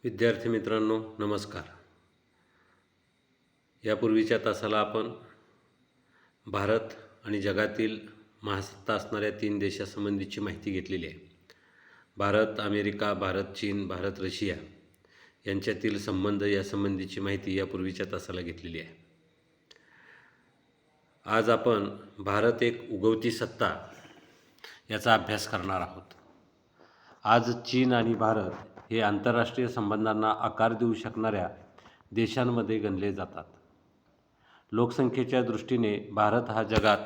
विद्यार्थी मित्रांनो नमस्कार. यापूर्वीच्या तासाला आपण भारत आणि जगातील महासत्ता असणाऱ्या 3 देशांसंबंधीची माहिती घेतलेली आहे. भारत अमेरिका, भारत चीन, भारत रशिया यांच्यातील संबंध यासंबंधीची माहिती यापूर्वीच्या तासाला घेतलेली आहे. आज आपण भारत एक उगवती सत्ता याचा अभ्यास करणार आहोत. आज चीन आणि भारत हे आंतरराष्ट्रीय संबंधांना आकार देऊ शकणाऱ्या देशांमध्ये गणले जातात. लोकसंख्येच्या दृष्टीने भारत हा जगात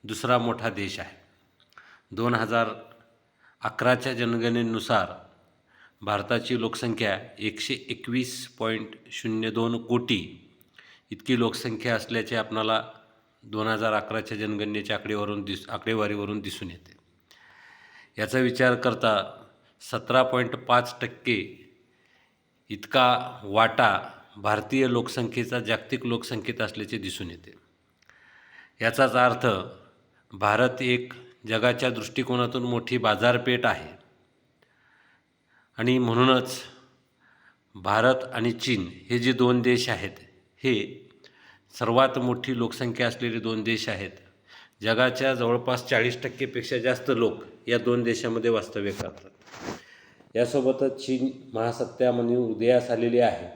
दुसरा मोठा देश आहे. 2011च्या जनगणनेनुसार भारताची लोकसंख्या 121.02 कोटी इतकी लोकसंख्या असल्याचे आपणाला 2011च्या जनगणनेच्या आकडेवारीवरून दिसून येते. याचा विचार करता 17.5% इतका वाटा भारतीय लोकसंख्येचा जागतिक लोकसंख्येत असल्याचे दिसून येते. याचाच अर्थ भारत एक जगाच्या दृष्टिकोनातून मोठी बाजारपेठ आहे आणि म्हणूनच भारत आणि चीन हे जे 2 देश आहेत हे सर्वात मोठी लोकसंख्या असलेले 2 देश आहेत. जगाच्या जवळपास 40% पेक्षा जास्त लोक या 2 देशांमध्ये वास्तव्य करतात. यासोबतच चीन महासत्ता म्हणून उदयास आलेली आहे,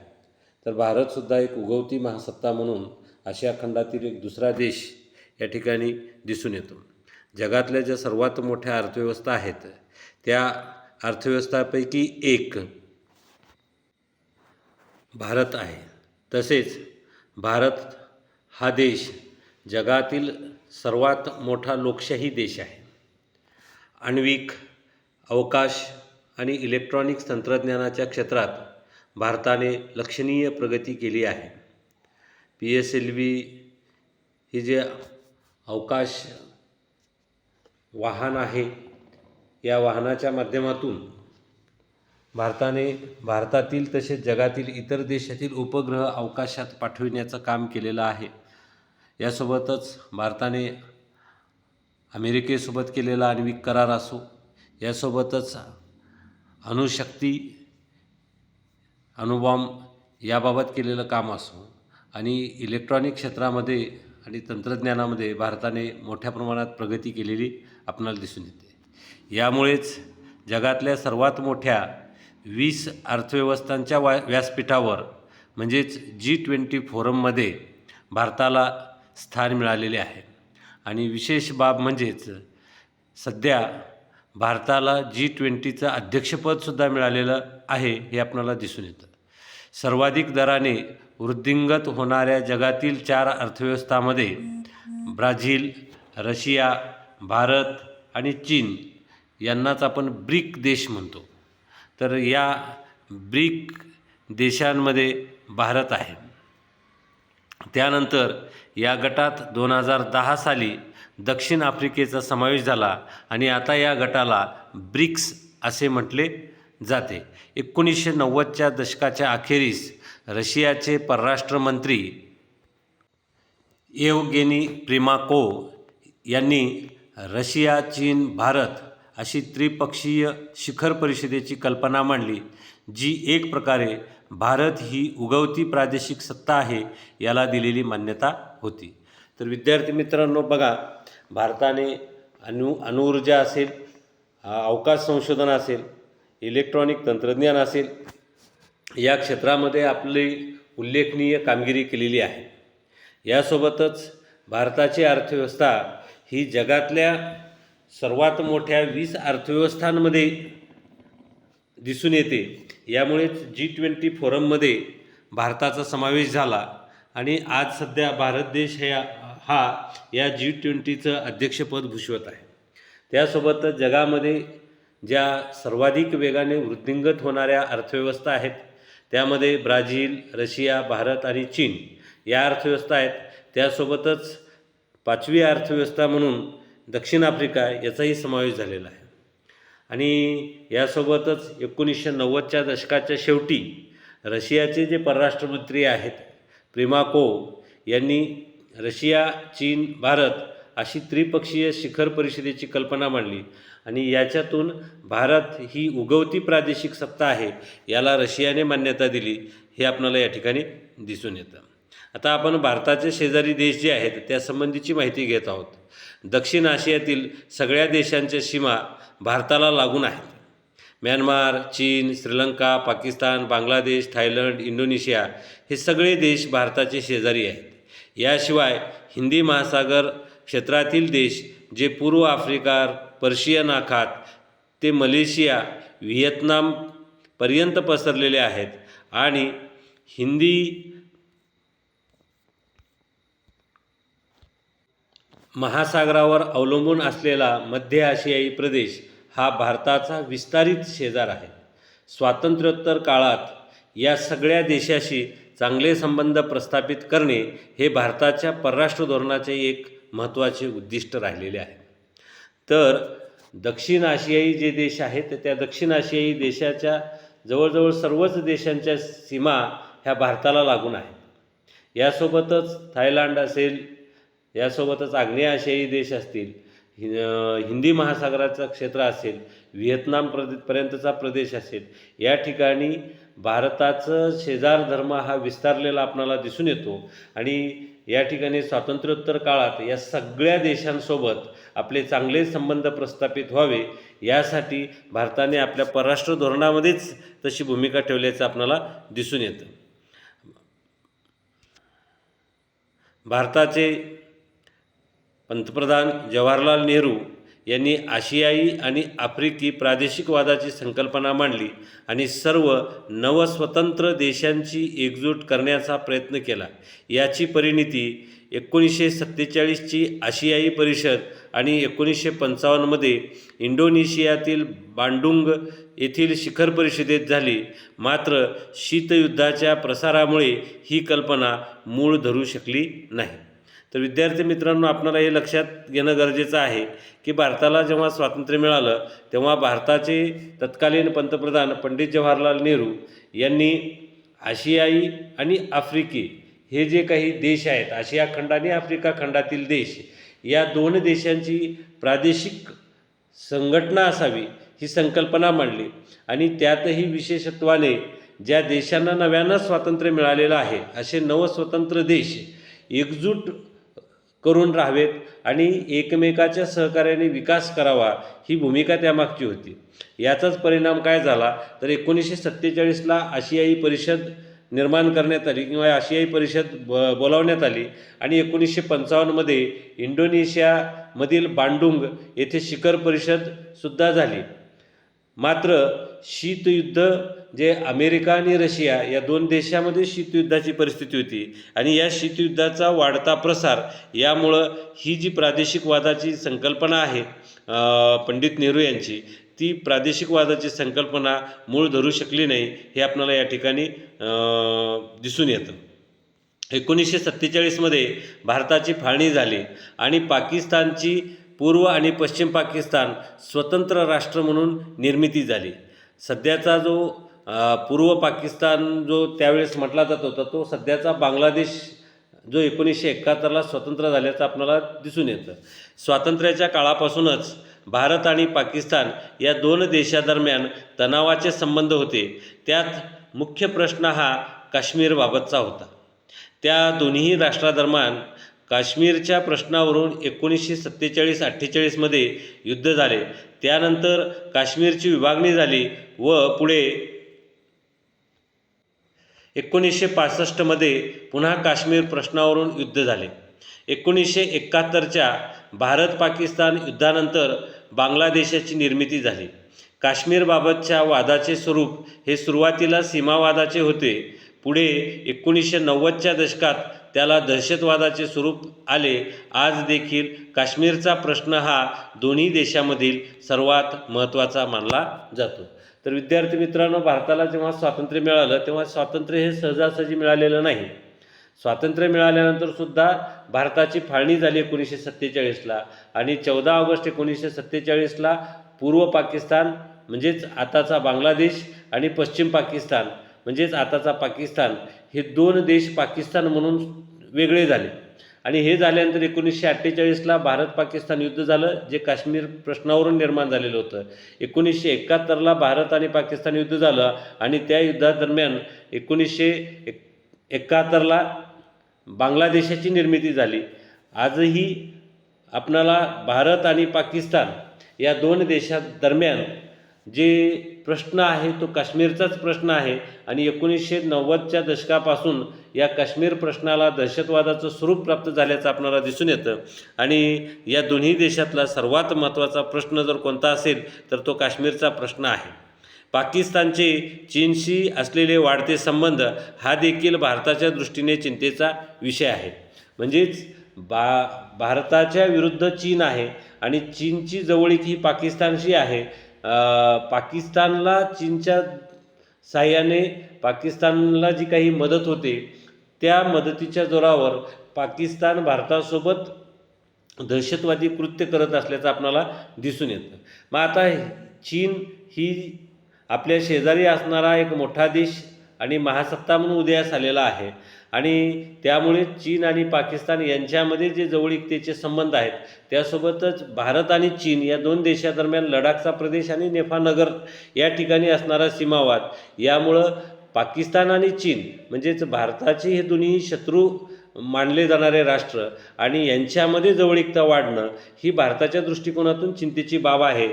तर भारतसुद्धा एक उगवती महासत्ता म्हणून आशिया खंडातील एक दुसरा देश या ठिकाणी दिसून येतो. जगातल्या ज्या सर्वात मोठ्या अर्थव्यवस्था आहेत त्या अर्थव्यवस्थापैकी एक भारत आहे. तसेच भारत हा देश जगातील सर्वात मोठा लोकशाही देश आहे. आण्विक, अवकाश आणि इलेक्ट्रॉनिक्स तंत्रज्ञानाच्या क्षेत्रात भारताने लक्षणीय प्रगती केली आहे. PSLV ही जे अवकाश वाहन आहे, या वाहनाच्या माध्यमातून भारतातील तसेच जगातील इतर देशातील उपग्रह अवकाशात पाठविण्याचं काम केलेलं आहे. यासोबतच भारताने अमेरिकेसोबत केलेला आण्विक करार असो, यासोबतच अणुशक्ती, अणुबॉम्ब याबाबत केलेलं काम असो आणि इलेक्ट्रॉनिक क्षेत्रामध्ये आणि तंत्रज्ञानामध्ये भारताने मोठ्या प्रमाणात प्रगती केलेली आपणाला दिसून येते. यामुळेच जगातल्या सर्वात मोठ्या 20 अर्थव्यवस्थांच्या व्यासपीठावर म्हणजेच G20 फोरममध्ये भारताला स्थान मिळालेले आहे. आणि विशेष बाब म्हणजेच सध्या भारताला G20चं अध्यक्षपदसुद्धा मिळालेलं आहे हे आपणाला दिसून येतं. सर्वाधिक दराने वृद्धिंगत होणाऱ्या जगातील 4 अर्थव्यवस्थांमध्ये ब्राझील, रशिया, भारत आणि चीन यांनाच आपण ब्रिक देश म्हणतो. तर या ब्रिक देशांमध्ये भारत आहे. त्यानंतर या गटात 2010 साली दक्षिण आफ्रिकेचा समावेश झाला आणि आता या गटाला ब्रिक्स असे म्हटले जाते. 1990च्या दशकाच्या अखेरीस रशियाचे परराष्ट्रमंत्री येवगेनी प्रिमाकोव यांनी रशिया, चीन, भारत अशी त्रिपक्षीय शिखर परिषदेची कल्पना मांडली, जी एक प्रकारे भारत ही उगवती प्रादेशिक सत्ता आहे याला दिलेली मान्यता होती. तर विद्यार्थी मित्रांनो बघा, भारताने अणुऊर्जा असेल, अवकाश संशोधन असेल, इलेक्ट्रॉनिक तंत्रज्ञान असेल, या क्षेत्रामध्ये आपली उल्लेखनीय कामगिरी केलेली आहे. यासोबतच भारताची अर्थव्यवस्था ही जगातल्या सर्वात मोठ्या 20 अर्थव्यवस्थांमध्ये दिसून येते. यामुळेच G20 फोरममध्ये भारताचा समावेश झाला आणि आज सध्या भारत देश हा या G20चं अध्यक्षपद भूषवत आहे. त्यासोबतच जगामध्ये ज्या सर्वाधिक वेगाने वृद्धिंगत होणाऱ्या अर्थव्यवस्था आहेत त्यामध्ये ब्राझील, रशिया, भारत आणि चीन या अर्थव्यवस्था आहेत. त्यासोबतच 5वी अर्थव्यवस्था म्हणून दक्षिण आफ्रिका याचाही समावेश झालेला आहे. आणि यासोबतच 1990च्या दशकाच्या शेवटी रशियाचे जे परराष्ट्रमंत्री आहेत प्रिमाकोव यांनी रशिया, चीन, भारत अशी त्रिपक्षीय शिखर परिषदेची कल्पना मांडली आणि याच्यातून भारत ही उगवती प्रादेशिक सत्ता आहे याला रशियाने मान्यता दिली हे आपल्याला या ठिकाणी दिसून येतं. आता आपण भारताचे शेजारी देश जे आहेत त्यासंबंधीची माहिती घेत आहोत. दक्षिण आशियातील सगळ्या देशांच्या सीमा भारताला लागून आहेत. म्यानमार, चीन, श्रीलंका, पाकिस्तान, बांगलादेश, थायलंड, इंडोनेशिया हे सगळे देश भारताचे शेजारी आहेत. याशिवाय हिंदी महासागर क्षेत्रातील देश जे पूर्व आफ्रिका, पर्शियन आखात ते मलेशिया, व्हिएतनामपर्यंत पसरलेले आहेत आणि हिंदी महासागरावर अवलंबून असलेला मध्य आशियाई प्रदेश हा भारताचा विस्तारित शेजार आहे. स्वातंत्र्योत्तर काळात या सगळ्या देशाशी चांगले संबंध प्रस्थापित करणे हे भारताच्या परराष्ट्र धोरणाचे एक महत्त्वाचे उद्दिष्ट राहिलेले आहे. तर दक्षिण आशियाई जे देश आहेत त्या दक्षिण आशियाई देशाच्या जवळजवळ सर्वच देशांच्या सीमा ह्या भारताला लागून आहेत. यासोबतच थायलंड असेल, यासोबतच आग्नेय आशियाई देश असतील, हिंदी महासागराचं क्षेत्र असेल, व्हिएतनामपर्यंतचा प्रदेश असेल, या ठिकाणी भारताचं शेजार धर्म हा विस्तारलेला आपणाला दिसून येतो आणि या ठिकाणी स्वातंत्र्योत्तर काळात या सगळ्या देशांसोबत आपले चांगले संबंध प्रस्थापित व्हावे यासाठी भारताने आपल्या परराष्ट्र धोरणामध्येच तशी भूमिका ठेवल्याचं आपल्याला दिसून येतं. भारताचे पंतप्रधान जवाहरलाल नेहरू यांनी आशियाई आणि आफ्रिकी प्रादेशिकवादाची संकल्पना मांडली आणि सर्व नवस्वतंत्र देशांची एकजूट करण्याचा प्रयत्न केला. याची परिणिती 1947ची आशियाई परिषद आणि 1955मध्ये इंडोनेशियातील बांडुंग येथील शिखर परिषदेत झाली. मात्र शीतयुद्धाच्या प्रसारामुळे ही कल्पना मूळ धरू शकली नाही. तर विद्यार्थी मित्रांनो, आपल्याला हे लक्षात घेणं गरजेचं आहे की भारताला जेव्हा स्वातंत्र्य मिळालं तेव्हा भारताचे तत्कालीन पंतप्रधान पंडित जवाहरलाल नेहरू यांनी आशियाई आणि आफ्रिकी हे जे काही देश आहेत, आशिया खंड आणि आफ्रिका खंडातील देश, या दोन देशांची प्रादेशिक संघटना असावी ही संकल्पना मांडली आणि त्यातही विशेषत्वाने ज्या देशांना नव्यानं स्वातंत्र्य मिळालेलं आहे असे नवस्वतंत्र देश एकजूट करून राहावेत आणि एकमेकाच्या सहकार्याने विकास करावा ही भूमिका त्यामागची होती. याचाच परिणाम काय झाला तर 1947ला आशियाई परिषद निर्माण करण्यात आली किंवा आशियाई परिषद बोलावण्यात आली आणि 1955मध्ये इंडोनेशियामधील बांडुंग येथे शिखर परिषदसुद्धा झाली. मात्र शीतयुद्ध जे अमेरिका आणि रशिया या दोन देशामध्ये शीतयुद्धाची परिस्थिती होती आणि या शीतयुद्धाचा वाढता प्रसार यामुळं ही जी प्रादेशिकवादाची संकल्पना आहे पंडित नेहरू यांची, ती प्रादेशिकवादाची संकल्पना मूळ धरू शकली नाही हे आपल्याला या ठिकाणी दिसून येतं. 1947मध्ये भारताची फाळणी झाली आणि पाकिस्तानची पूर्व आणि पश्चिम पाकिस्तान स्वतंत्र राष्ट्र म्हणून निर्मिती झाली. सध्याचा जो पूर्व पाकिस्तान जो त्यावेळेस म्हटला जात होता तो सध्याचा बांगलादेश जो 1971ला स्वतंत्र झाल्याचं आपल्याला दिसून येतं. स्वातंत्र्याच्या काळापासूनच भारत आणि पाकिस्तान या दोन देशादरम्यान तणावाचे संबंध होते. त्यात मुख्य प्रश्न हा काश्मीरबाबतचा होता. त्या दोन्ही राष्ट्रादरम्यान काश्मीरच्या प्रश्नावरून 1947-48मध्ये युद्ध झाले. त्यानंतर काश्मीरची विभागणी झाली व पुढे 1965मध्ये पुन्हा काश्मीर प्रश्नावरून युद्ध झाले. 1971च्या भारत पाकिस्तान युद्धानंतर बांगलादेशाची निर्मिती झाली. काश्मीरबाबतच्या वादाचे स्वरूप हे सुरुवातीला सीमावादाचे होते. पुढे 1990च्या दशकात त्याला दहशतवादाचे स्वरूप आले. आज देखील काश्मीरचा प्रश्न हा दोन्ही देशामधील सर्वात महत्त्वाचा मानला जातो. तर विद्यार्थी मित्रांनो, भारताला जेव्हा स्वातंत्र्य मिळालं तेव्हा स्वातंत्र्य हे सहजासहजी मिळालेलं नाही. स्वातंत्र्य मिळाल्यानंतरसुद्धा भारताची फाळणी झाली 1947ला आणि 14 ऑगस्ट 1947ला पूर्व पाकिस्तान म्हणजेच आताचा बांगलादेश आणि पश्चिम पाकिस्तान म्हणजेच आताचा पाकिस्तान हे दोन देश पाकिस्तान म्हणून वेगळे झाले आणि हे झाल्यानंतर 1948ला भारत पाकिस्तान युद्ध झालं, जे काश्मीर प्रश्नावरून निर्माण झालेलं होतं. 1971ला भारत आणि पाकिस्तान युद्ध झालं आणि त्या युद्धादरम्यान 1971ला बांगलादेशाची निर्मिती झाली. आजही आपणाला भारत आणि पाकिस्तान या दोन देशादरम्यान जे प्रश्न आहे तो काश्मीरचाच प्रश्न आहे आणि 1990च्या दशकापासून या काश्मीर प्रश्नाला दहशतवादाचं स्वरूप प्राप्त झाल्याचं आपल्याला दिसून येतं. आणि या दोन्ही देशातला सर्वात महत्त्वाचा प्रश्न जर कोणता असेल तर तो काश्मीरचा प्रश्न आहे. पाकिस्तानचे चीनशी असलेले वाढते संबंध हा देखील भारताच्या दृष्टीने चिंतेचा विषय आहे. म्हणजेच भारताच्या विरुद्ध चीन आहे आणि चीनची जवळीक ही पाकिस्तानशी आहे. पाकिस्तानला चीनच्या साह्याने पाकिस्तानला जी काही मदत होते त्या मदतीच्या जोरावर पाकिस्तान भारतासोबत दहशतवादी कृत्य करत असल्याचं आपल्याला दिसून येतं. मग आता चीन ही आपल्या शेजारी असणारा एक मोठा देश आणि महासत्ता म्हणून उदयास आलेला आहे आणि त्यामुळे चीन आणि पाकिस्तान यांच्यामध्ये जे जवळीकतेचे संबंध आहेत त्यासोबतच भारत आणि चीन या दोन देशादरम्यान लडाखचा प्रदेश आणि नेफानगर या ठिकाणी असणारा सीमावाद, यामुळं पाकिस्तान आणि चीन म्हणजेच भारताचे हे दोन्ही शत्रू मानले जाणारे राष्ट्र आणि यांच्यामध्ये जवळीकता वाढणं ही भारताच्या दृष्टिकोनातून चिंतेची बाब आहे.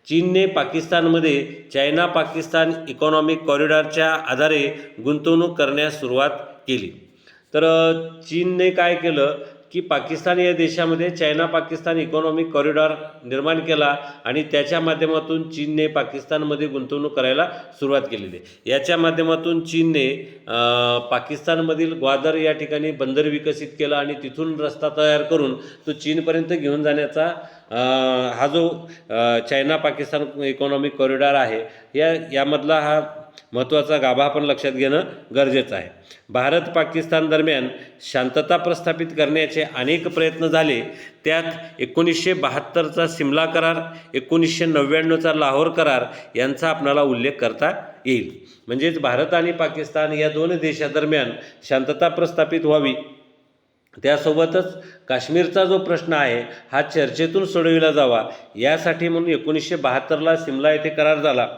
चीनने पाकिस्तानमध्ये चायना पाकिस्तान इकॉनॉमिक कॉरिडॉरच्या आधारे गुंतवणूक करण्यास सुरुवात केली. तर चीनने काय केलं की पाकिस्तान या देशामध्ये चायना पाकिस्तान इकॉनॉमिक कॉरिडॉर निर्माण केला आणि त्याच्या माध्यमातून चीनने पाकिस्तानमध्ये गुंतवणूक करायला सुरुवात केलेली आहे. याच्या माध्यमातून चीनने पाकिस्तानमधील ग्वादर या ठिकाणी बंदर विकसित केला आणि तिथून रस्ता तयार करून तो चीनपर्यंत घेऊन जाण्याचा हा जो चायना पाकिस्तान इकॉनॉमिक कॉरिडॉर आहे यामधला हा महत्त्वाचा गाभा आपण लक्षात घेणं गरजेचं आहे. भारत पाकिस्तान दरम्यान शांतता प्रस्थापित करण्याचे अनेक प्रयत्न झाले. त्यात 1972चा सिमला करार, 1999चा लाहोर करार यांचा आपल्याला उल्लेख करता येईल. म्हणजेच भारत आणि पाकिस्तान या दोन देशादरम्यान शांतता प्रस्थापित व्हावी, त्यासोबतच काश्मीरचा जो प्रश्न आहे हा चर्चेतून सोडविला जावा यासाठी म्हणून 1972ला सिमला येथे करार झाला,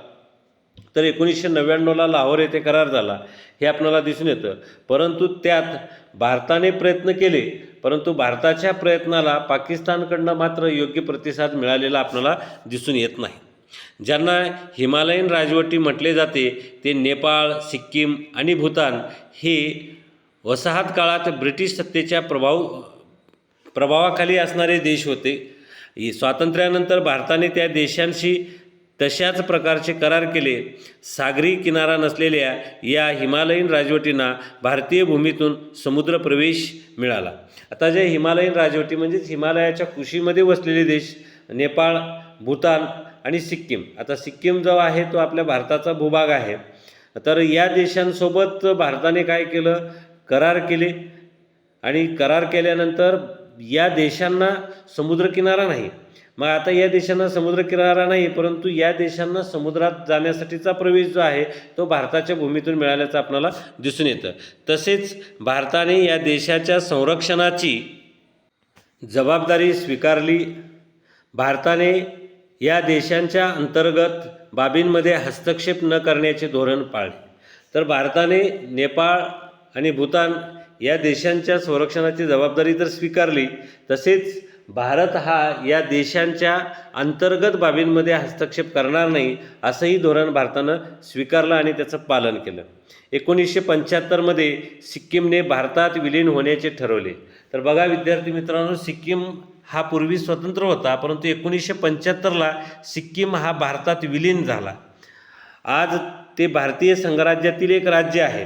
तर 1999ला लाहोर येथे करार झाला हे आपल्याला दिसून येतं. परंतु त्यात भारताने प्रयत्न केले, परंतु भारताच्या प्रयत्नाला पाकिस्तानकडनं मात्र योग्य प्रतिसाद मिळालेला आपल्याला दिसून येत नाही. ज्यांना हिमालयन राजवटी म्हटले जाते ते नेपाळ, सिक्कीम आणि भूतान हे वसाहत काळात ब्रिटिश सत्तेच्या प्रभावाखाली असणारे देश होते. स्वातंत्र्यानंतर भारताने त्या देशांशी तशाच प्रकारचे करार केले. सागरी किनारा नसलेल्या या हिमालयीन राजवटींना भारतीय भूमीतून समुद्र प्रवेश मिळाला. आता जे हिमालयीन राजवटी म्हणजेच हिमालयाच्या कुशीमध्ये वसलेले देश नेपाळ, भूतान आणि सिक्कीम. आता सिक्कीम जो आहे तो आपल्या भारताचा भूभाग आहे. तर या देशांसोबत भारताने काय केलं, करार केले आणि करार केल्यानंतर या देशांना समुद्रकिनारा नाही. मग आता या देशांना समुद्रकिनारा नाही, परंतु या देशांना समुद्रात जाण्यासाठीचा प्रवेश जो आहे तो भारताच्या भूमीतून मिळाल्याचं आपल्याला दिसून येतं. तसेच भारताने या देशाच्या संरक्षणाची जबाबदारी स्वीकारली. भारताने या देशांच्या अंतर्गत बाबींमध्ये हस्तक्षेप न करण्याचे धोरण पाळले. तर भारताने नेपाळ आणि भूतान या देशांच्या संरक्षणाची जबाबदारी तर स्वीकारली, तसेच भारत हा या देशांच्या अंतर्गत बाबींमध्ये हस्तक्षेप करणार नाही असंही धोरण भारतानं स्वीकारलं आणि त्याचं पालन केलं. 1975मध्ये सिक्कीमने भारतात विलीन होण्याचे ठरवले. तर बघा विद्यार्थी मित्रांनो, सिक्कीम हा पूर्वी स्वतंत्र होता, परंतु 1975ला सिक्कीम हा भारतात विलीन झाला. आज ते भारतीय संघराज्यातील एक राज्य आहे.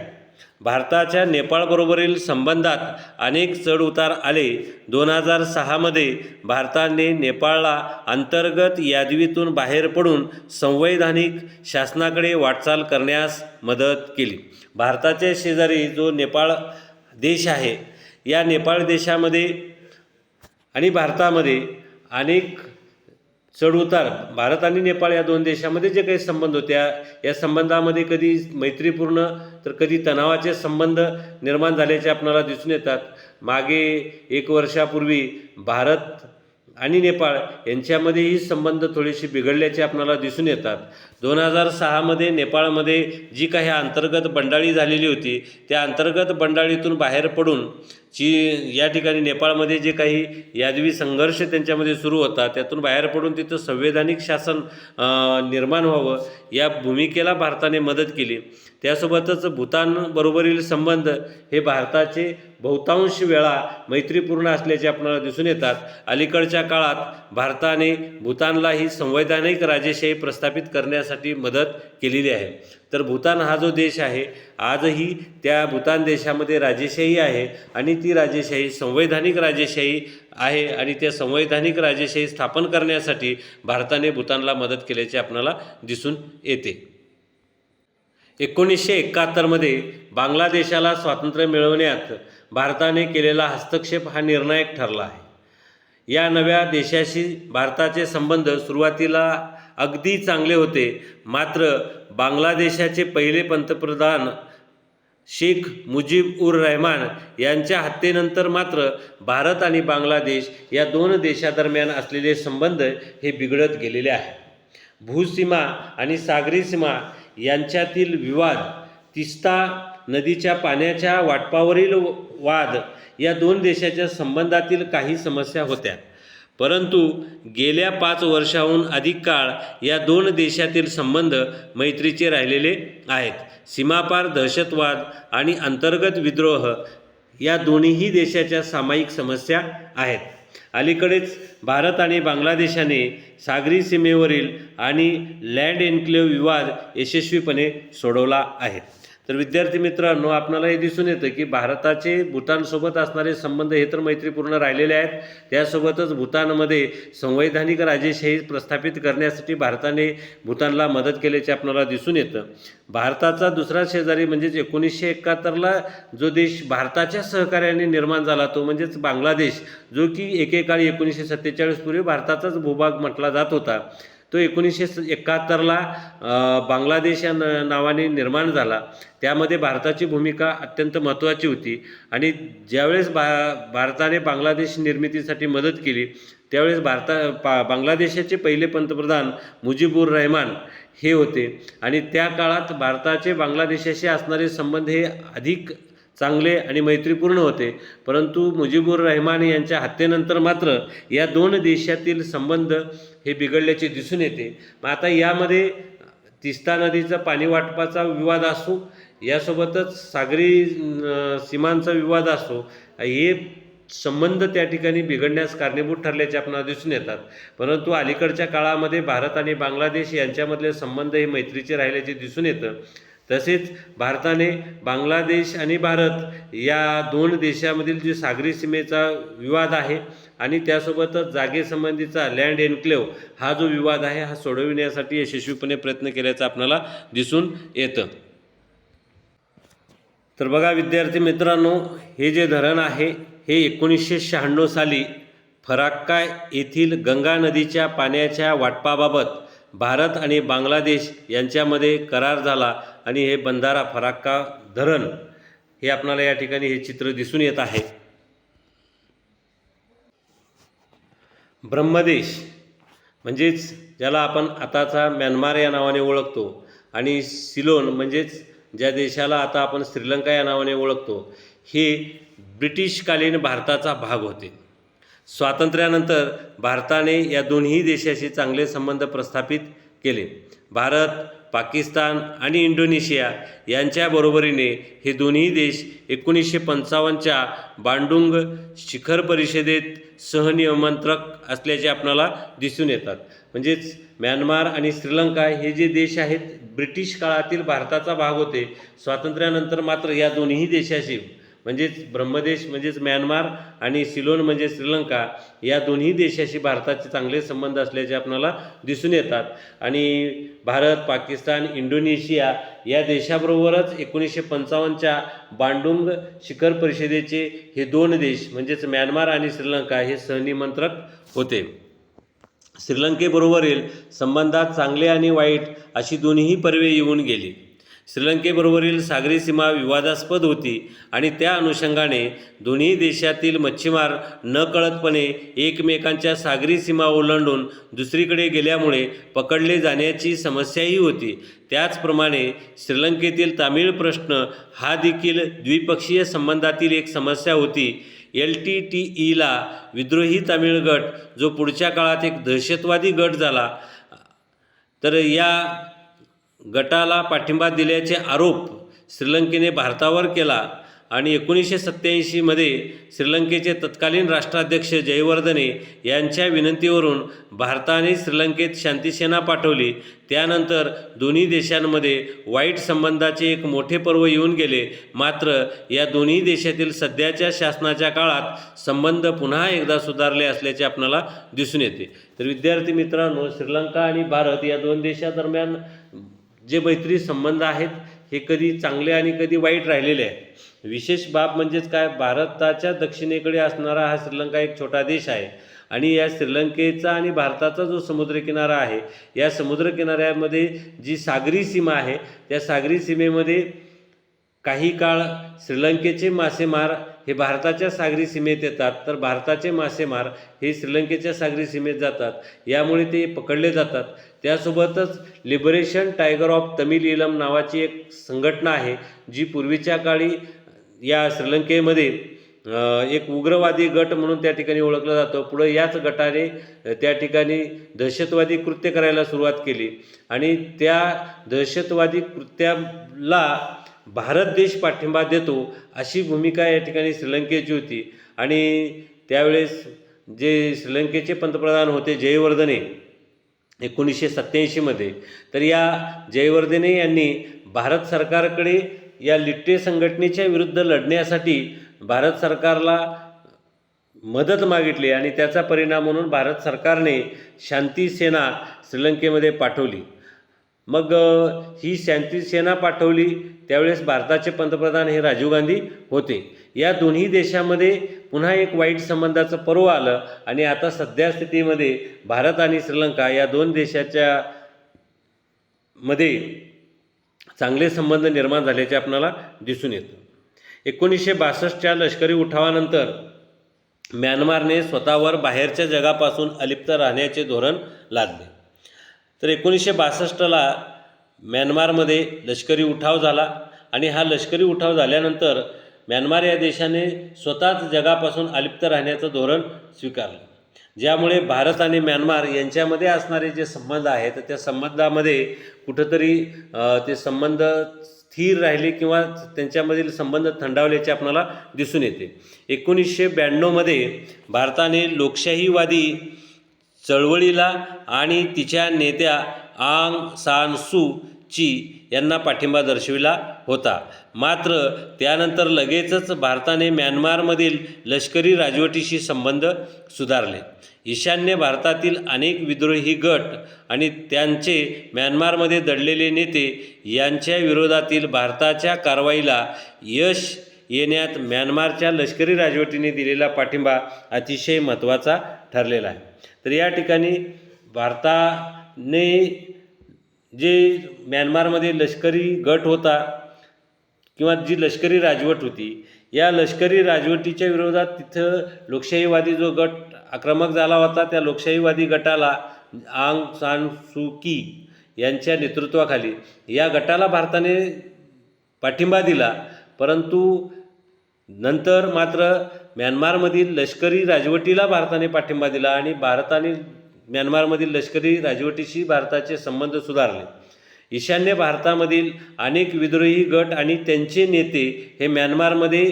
भारताच्या नेपाळबरोबरील संबंधात अनेक चढउतार आले. 2006मध्ये भारताने नेपाळला अंतर्गत यादवीतून बाहेर पडून संवैधानिक शासनाकडे वाटचाल करण्यास मदत केली. भारताच्या शेजारी जो नेपाळ देश आहे, या नेपाळ देशामध्ये आणि भारतामध्ये अनेक चढउतार, भारत आणि नेपाळ या दोन देशामध्ये जे काही संबंध होते या संबंधामध्ये कधी मैत्रीपूर्ण तर कधी तणावाचे संबंध निर्माण झाल्याचे आपल्याला दिसून येतात. मागे 1 वर्षापूर्वी भारत आणि नेपाळ यांच्यामध्येही संबंध थोडेसे बिघडल्याचे आपल्याला दिसून येतात. 2006मध्ये नेपाळमध्ये जी काही अंतर्गत बंडाळी झालेली होती, त्या अंतर्गत बंडाळीतून बाहेर पडून या ठिकाणी नेपाळमध्ये जे काही यादवी संघर्ष त्यांच्यामध्ये सुरू होता, त्यातून बाहेर पडून तिथं संवैधानिक शासन निर्माण व्हावं या भूमिकेला भारताने मदत केली. त्यासोबतच भूतानबरोबरील संबंध हे भारताचे बहुतांश वेळा मैत्रीपूर्ण असल्याचे आपल्याला दिसून येतात. अलीकडच्या काळात भारताने भूतानलाही संवैधानिक राजेशाही प्रस्थापित करण्यासाठी मदत केलेली आहे. तर भूतान हा जो देश आहे, आजही त्या भूतान देशामध्ये राजेशाही आहे आणि ती राजेशाही संवैधानिक राजेशाही आहे आणि त्या संवैधानिक राजेशाही स्थापन करण्यासाठी भारताने भूतानला मदत केल्याचे आपल्याला दिसून येते. 1971मध्ये बांगलादेशाला स्वातंत्र्य मिळवण्यात भारताने केलेला हस्तक्षेप हा निर्णायक ठरला आहे. या नव्या देशाशी भारताचे संबंध सुरुवातीला अगदी चांगले होते, मात्र बांगलादेशाचे पहिले पंतप्रधान शेख मुजीब उर रहमान यांच्या हत्येनंतर मात्र भारत आणि बांगलादेश या 2 देशादरम्यान असलेले संबंध हे बिघडत गेलेले आहेत. भूसीमा आणि सागरी सीमा यांच्यातील विवाद, तिस्ता नदीच्या पाण्याच्या वाटपावरील वाद या 2 देशाच्या संबंधातील काही समस्या होत्या. परंतु गेल्या 5 वर्षाहून अधिक काळ या 2 देशातील संबंध मैत्रीचे राहिलेले आहेत. सीमापार दहशतवाद आणि अंतर्गत विद्रोह या दोन्ही देशाच्या सामायिक समस्या आहेत. अलीकडेच भारत आणि बांगलादेशाने सागरी सीमेवरील आणि लँड एन्क्लेव्ह विवाद यशस्वीपणे सोडवला आहे. तर विद्यार्थी मित्रांनो, आपल्याला हे दिसून येतं की भारताचे भूतानसोबत असणारे संबंध हे तर मैत्रीपूर्ण राहिलेले आहेत. त्यासोबतच भूतानमध्ये संवैधानिक राजेशाही प्रस्थापित करण्यासाठी भारताने भूतानला मदत केल्याचे आपल्याला दिसून येतं. भारताचा दुसरा शेजारी म्हणजेच 1971ला जो देश भारताच्या सहकार्याने निर्माण झाला तो म्हणजेच बांगलादेश, जो की एकेकाळी 1947 पूर्वी भारताचाच भूभाग म्हटला जात होता, तो 1971ला बांगलादेश या नावाने निर्माण झाला. त्यामध्ये भारताची भूमिका अत्यंत महत्त्वाची होती आणि ज्यावेळेस भारताने बांगलादेश निर्मितीसाठी मदत केली त्यावेळेस बांगलादेशाचे पहिले पंतप्रधान मुजीबुर रहमान हे होते आणि त्या काळात भारताचे बांगलादेशाशी असणारे संबंध हे अधिक चांगले आणि मैत्रीपूर्ण होते. परंतु मुजीबुर रहमान यांच्या हत्येनंतर मात्र या 2 देशातील संबंध हे बिघडल्याचे दिसून येते. मग आता यामध्ये तिस्ता नदीचा पाणी वाटपाचा विवाद असो, यासोबतच सागरी सीमांचा विवाद असो, हे संबंध त्या ठिकाणी बिघडण्यास कारणीभूत ठरल्याचे आपल्याला दिसून येतात. परंतु अलीकडच्या काळामध्ये भारत आणि बांगलादेश यांच्यामधले संबंध हे मैत्रीचे राहिल्याचे दिसून येतं. तसेच भारताने बांगलादेश आणि भारत या 2 देशामधील जे सागरी सीमेचा विवाद आहे आणि त्यासोबतच जागेसंबंधीचा लँड एन्क्लेव्ह हा जो विवाद आहे हा सोडविण्यासाठी यशस्वीपणे प्रयत्न केल्याचं आपल्याला दिसून येतं. तर बघा विद्यार्थी मित्रांनो, हे जे धरण आहे हे 1996 साली फराक्का येथील गंगा नदीच्या पाण्याच्या वाटपाबाबत भारत आणि बांगलादेश यांच्यामध्ये करार झाला आणि हे बंधारा फराक्का धरण हे आपल्याला या ठिकाणी हे चित्र दिसून येत आहे. ब्रह्मदेश म्हणजेच ज्याला आपण आताचा म्यानमार या नावाने ओळखतो आणि सिलोन म्हणजेच ज्या देशाला आता आपण श्रीलंका या नावाने ओळखतो, हे ब्रिटिशकालीन भारताचा भाग होते. स्वातंत्र्यानंतर भारताने या दोन्ही देशाशी चांगले संबंध प्रस्थापित केले. भारत, पाकिस्तान आणि इंडोनेशिया यांच्या बरोबरीने हे दोन्ही देश 1955च्या बांडुंग शिखर परिषदेत सहनियमंत्रक असल्याचे आपल्याला दिसून येतात. म्हणजेच म्यानमार आणि श्रीलंका हे जे देश आहेत ब्रिटिश काळातील भारताचा भाग होते. स्वातंत्र्यानंतर मात्र या दोन्ही देशाशी म्हणजेच ब्रह्मदेश म्हणजेच म्यानमार आणि सिलोन म्हणजे श्रीलंका या दोन्ही देशाशी भारताचे चांगले संबंध असल्याचे आपल्याला दिसून येतात. आणि भारत, पाकिस्तान, इंडोनेशिया या देशाबरोबरच 1955च्या बांडुंग शिखर परिषदेचे हे 2 देश म्हणजेच म्यानमार आणि श्रीलंका हे सहनियमंत्रक होते. श्रीलंकेबरोबरील संबंधात चांगले आणि वाईट अशी दोन्ही पर्वे येऊन गेली. श्रीलंकेबरोबरील सागरी सीमा विवादास्पद होती आणि त्या अनुषंगाने दोन्ही देशातील मच्छीमार नकळतपणे एकमेकांच्या सागरी सीमा ओलांडून दुसरीकडे गेल्यामुळे पकडले जाण्याची समस्याही होती. त्याचप्रमाणे श्रीलंकेतील तामिळ प्रश्न हा देखील द्विपक्षीय संबंधातील एक समस्या होती. LTTEला विद्रोही तामिळ गट जो पुढच्या काळात एक दहशतवादी गट झाला, तर या गटाला पाठिंबा दिल्याचे आरोप श्रीलंकेने भारतावर केला आणि 1987मध्ये श्रीलंकेचे तत्कालीन राष्ट्राध्यक्ष जयवर्धने यांच्या विनंतीवरून भारताने श्रीलंकेत शांतीसेना पाठवली. त्यानंतर दोन्ही देशांमध्ये वाईट संबंधाचे एक मोठे पर्व येऊन गेले. मात्र या दोन्ही देशातील सध्याच्या शासनाच्या काळात संबंध पुन्हा एकदा सुधारले असल्याचे आपल्याला दिसून येते. तर विद्यार्थी मित्रांनो, श्रीलंका आणि भारत या दोन देशादरम्यान जे मैत्री संबंध आहेत हे कधी चांगले आणि कधी वाईट राहिलेले आहेत. विशेष बाब म्हणजेच काय, भारताच्या दक्षिणेकडे असणारा हा श्रीलंका एक छोटा देश आहे आणि या श्रीलंकेचा आणि भारताचा जो समुद्रकिनारा आहे, या समुद्रकिनाऱ्यामध्ये जी सागरी सीमा आहे त्या सागरी सीमेमध्ये काही काळ श्रीलंकेचे मासेमार हे भारताच्या सागरी सीमेत येतात, तर भारताचे मासेमार हे श्रीलंकेच्या सागरी सीमेत जातात. यामुळे ते पकडले जातात. त्यासोबतच लिबरेशन टायगर ऑफ तमिलीलम नावाची एक संघटना आहे जी पूर्वीच्या काळी या श्रीलंकेमध्ये एक उग्रवादी गट म्हणून त्या ठिकाणी ओळखलं जातं. पुढे याच गटाने त्या ठिकाणी दहशतवादी कृत्य करायला सुरुवात केली आणि त्या दहशतवादी कृत्याला भारत देश पाठिंबा देतो अशी भूमिका या ठिकाणी श्रीलंकेची होती. आणि त्यावेळेस जे श्रीलंकेचे पंतप्रधान होते जयवर्धने 1987मध्ये, तर या जयवर्धने यांनी भारत सरकारकडे या लिट्टे संघटनेच्या विरुद्ध लढण्यासाठी भारत सरकारला मदत मागितली आणि त्याचा परिणाम म्हणून भारत सरकारने शांती सेना श्रीलंकेमध्ये पाठवली. मग ही शांती सेना पाठवली त्यावेळेस भारताचे पंतप्रधान हे राजीव गांधी होते. या दोन्ही देशामध्ये पुन्हा एक वाईट संबंधाचं पर्व आलं आणि आता सध्या स्थितीमध्ये भारत आणि श्रीलंका या दोन देशाच्या मध्ये चांगले संबंध निर्माण झाल्याचे आपल्याला दिसून येतं. 1962च्या लष्करी उठावानंतर म्यानमारने स्वतःवर बाहेरच्या जगापासून अलिप्त राहण्याचे धोरण लादले. तर 1962ला म्यानमारमध्ये लष्करी उठाव झाला आणि हा लष्करी उठाव झाल्यानंतर म्यानमार या देशाने स्वतःच जगापासून अलिप्त राहण्याचं धोरण स्वीकारलं, ज्यामुळे भारत आणि म्यानमार यांच्यामध्ये असणारे जे संबंध आहेत त्या संबंधामध्ये कुठंतरी ते संबंध स्थिर राहिले किंवा त्यांच्यामधील संबंध थंडावल्याचे आपल्याला दिसून येते. 1992मध्ये भारताने लोकशाहीवादी चळवळीला आणि तिच्या नेत्या आंग सान सू ची यांना पाठिंबा दर्शविला होता. मात्र त्यानंतर लगेचच भारताने म्यानमारमधील लष्करी राजवटीशी संबंध सुधारले. ईशान्य भारतातील अनेक विद्रोही गट आणि त्यांचे म्यानमारमध्ये दडलेले नेते यांच्या विरोधातील भारताच्या कारवाईला यश येण्यात म्यानमारच्या लष्करी राजवटीने दिलेला पाठिंबा अतिशय महत्त्वाचा ठरलेला आहे. तर या ठिकाणी भारताने जे म्यानमारमध्ये लष्करी गट होता किंवा जी लष्करी राजवट होती, या लष्करी राजवटीच्या विरोधात तिथं लोकशाहीवादी जो गट आक्रमक झाला होता, त्या लोकशाहीवादी गटाला आंग सान सू की यांच्या नेतृत्वाखाली या गटाला भारताने पाठिंबा दिला. परंतु नंतर मात्र म्यानमारमधील लष्करी राजवटीला भारताने पाठिंबा दिला आणि भारताने म्यानमारमधील लष्करी राजवटीशी भारताचे संबंध सुधारले. ईशान्य भारतामधील अनेक विद्रोही गट आणि त्यांचे नेते हे म्यानमारमध्ये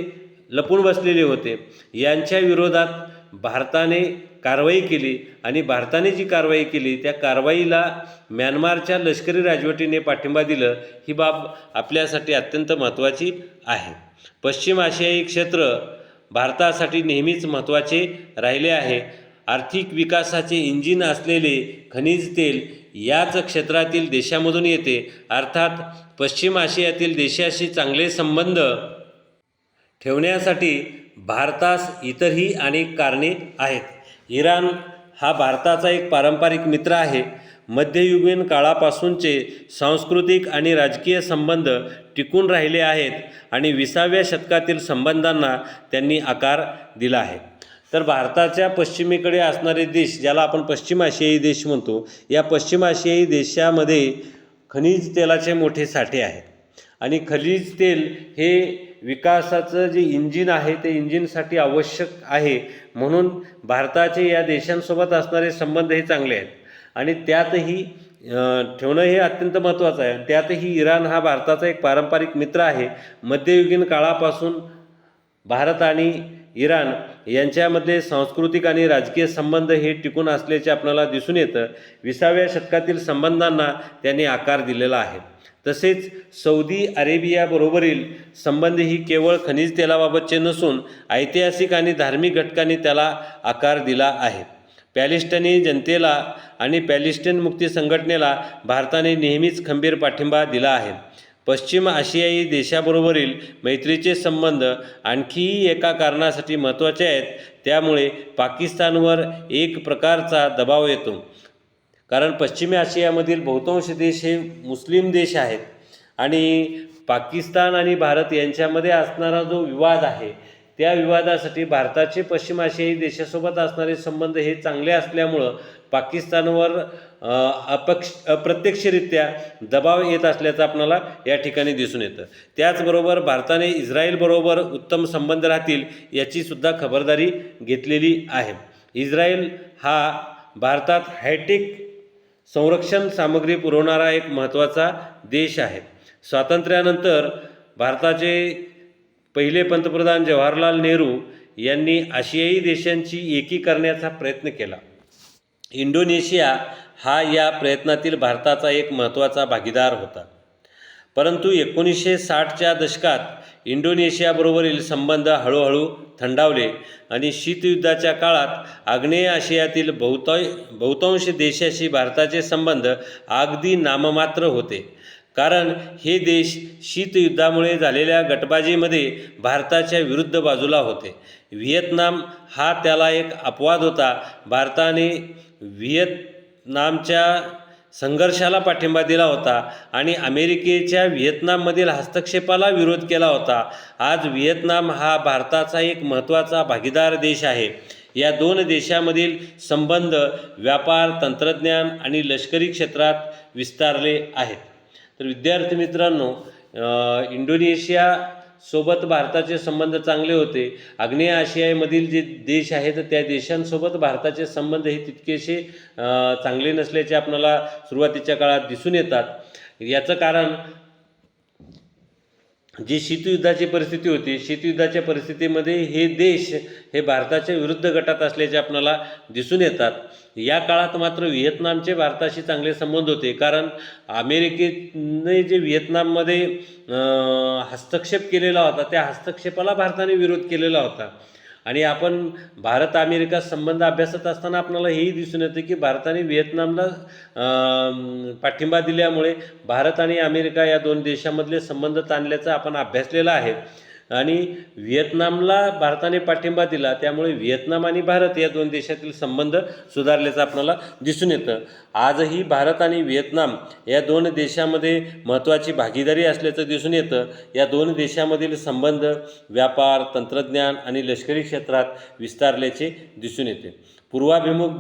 लपून बसलेले होते. यांच्या विरोधात भारताने कारवाई केली आणि भारताने जी कारवाई केली त्या कारवाईला म्यानमारच्या लष्करी राजवटीने पाठिंबा दिलं. ही बाब आपल्यासाठी अत्यंत महत्त्वाची आहे. पश्चिम आशियाई क्षेत्र भारतासाठी नेहमीच महत्त्वाचे राहिले आहे. आर्थिक विकासाचे इंजिन असलेले खनिज तेल याच क्षेत्रातील देशामधून येते. अर्थात पश्चिम आशियातील देशाशी चांगले संबंध ठेवण्यासाठी भारतास इतरही अनेक कारणे आहेत. इराण हा भारताचा एक पारंपरिक मित्र आहे. मध्ययुगीन काळापासूनचे सांस्कृतिक आणि राजकीय संबंध टिकून राहिले आहेत आणि 20व्या शतकातील संबंधांना त्यांनी आकार दिला आहे. तर भारताच्या पश्चिमेकडे असणारे देश, ज्याला आपण पश्चिम आशियाई देश म्हणतो, या पश्चिम आशियाई देशामध्ये खनिज तेलाचे मोठे साठे आहेत आणि खनिज तेल हे विकासाचं जे इंजिन आहे ते इंजिनसाठी आवश्यक आहे. म्हणून भारताचे या देशांसोबत असणारे संबंध हे चांगले आहेत आणि त्यातही ठेवणं हे अत्यंत महत्त्वाचं आहे. त्यातही इराण हा भारताचा एक पारंपरिक मित्र आहे. मध्ययुगीन काळापासून भारत आणि इराण यांच्यामध्ये सांस्कृतिक आणि राजकीय संबंध हे टिकून असल्याचे आपल्याला दिसून येतं. 20व्या शतकातील संबंधांना त्यांनी आकार दिलेला आहे. तसेच सौदी अरेबियाबरोबरील संबंध ही केवळ खनिज तेलाबाबतचे नसून ऐतिहासिक आणि धार्मिक घटकांनी त्याला आकार दिला आहे. पॅलेस्टाईनी जनतेला आणि पॅलेस्टाईन मुक्ती संघटनेला भारताने नेहमीच खंबीर पाठिंबा दिला आहे. पश्चिम आशियाई देशाबरोबरील मैत्रीचे संबंध आणखीही एका कारणासाठी महत्त्वाचे आहेत. त्यामुळे पाकिस्तानवर एक प्रकारचा दबाव येतो, कारण पश्चिम आशियामधील बहुतांश देश हे मुस्लिम देश आहेत आणि पाकिस्तान आणि भारत यांच्यामध्ये असणारा जो विवाद आहे त्या विवादासाठी भारताचे पश्चिम आशियाई देशासोबत असणारे संबंध हे चांगले असल्यामुळं पाकिस्तानवर अप्रत्यक्षरित्या दबाव येत असल्याचं आपल्याला या ठिकाणी दिसून येतं. त्याचबरोबर भारताने इस्रायलबरोबर उत्तम संबंध राहतील याचीसुद्धा खबरदारी घेतलेली आहे. इस्रायल हा भारतात हायटेक संरक्षण सामग्री पुरवणारा एक महत्त्वाचा देश आहे. स्वातंत्र्यानंतर भारताचे पहिले पंतप्रधान जवाहरलाल नेहरू यांनी आशियाई देशांची एकी करण्याचा प्रयत्न केला. इंडोनेशिया हा या प्रयत्नातील भारताचा एक महत्त्वाचा भागीदार होता. परंतु 1960च्या दशकात इंडोनेशियाबरोबरील संबंध हळूहळू थंडावले आणि शीतयुद्धाच्या काळात आग्नेय आशियातील बहुतांश देशाशी भारताचे संबंध अगदी नाममात्र होते, कारण हे देश शीतयुद्धामुळे झालेल्या गटबाजीमध्ये भारताच्या विरुद्ध बाजूला होते. व्हिएतनाम हा त्याला एक अपवाद होता. भारताने व्हिएतनामच्या संघर्षाला पाठिंबा दिला होता आणि अमेरिकेच्या व्हिएतनाममधील हस्तक्षेपाला विरोध केला होता. आज व्हिएतनाम हा भारताचा एक महत्त्वाचा भागीदार देश आहे. या दोन देशांमधील संबंध व्यापार, तंत्रज्ञान आणि लष्करी क्षेत्रात विस्तारले आहेत. तर विद्यार्थी मित्रांनो, इंडोनेशियासोबत भारताचे संबंध चांगले होते. आग्नेय आशियामधील जे देश आहेत त्या देशांसोबत भारताचे संबंध हे तितकेसे चांगले नसल्याचे आपल्याला सुरुवातीच्या काळात दिसून येतात. याचं कारण जी शीतयुद्धाची परिस्थिती होती, शीतयुद्धाच्या परिस्थितीमध्ये हे देश हे भारताच्या विरुद्ध गटात असल्याचे आपल्याला दिसून येतात. या काळात मात्र व्हिएतनामचे भारताशी चांगले संबंध होते, कारण अमेरिकेने जे व्हिएतनाममध्ये हस्तक्षेप केलेला होता त्या हस्तक्षेपाला भारताने विरोध केलेला होता. आणि आपण भारत अमेरिका संबंध अभ्यासत असताना आपल्याला हेही दिसून येतं की भारताने व्हिएतनामला पाठिंबा दिल्यामुळे भारत आणि अमेरिका या दोन देशांमधले संबंध ताणल्याचा आपण अभ्यासलेला आहे. आणि व्हिएतनामला भारताने पाठिंबा दिला, त्यामुळे व्हिएतनाम आणि भारत या दोन देशातील संबंध सुधारल्याचं आपल्याला दिसून येतं. आजही भारत आणि व्हिएतनाम या दोन देशांमध्ये महत्त्वाची भागीदारी असल्याचं दिसून येतं. या दोन देशांमधील संबंध व्यापार, तंत्रज्ञान आणि लष्करी क्षेत्रात विस्तारल्याचे दिसून येते. पूर्वाभिमुख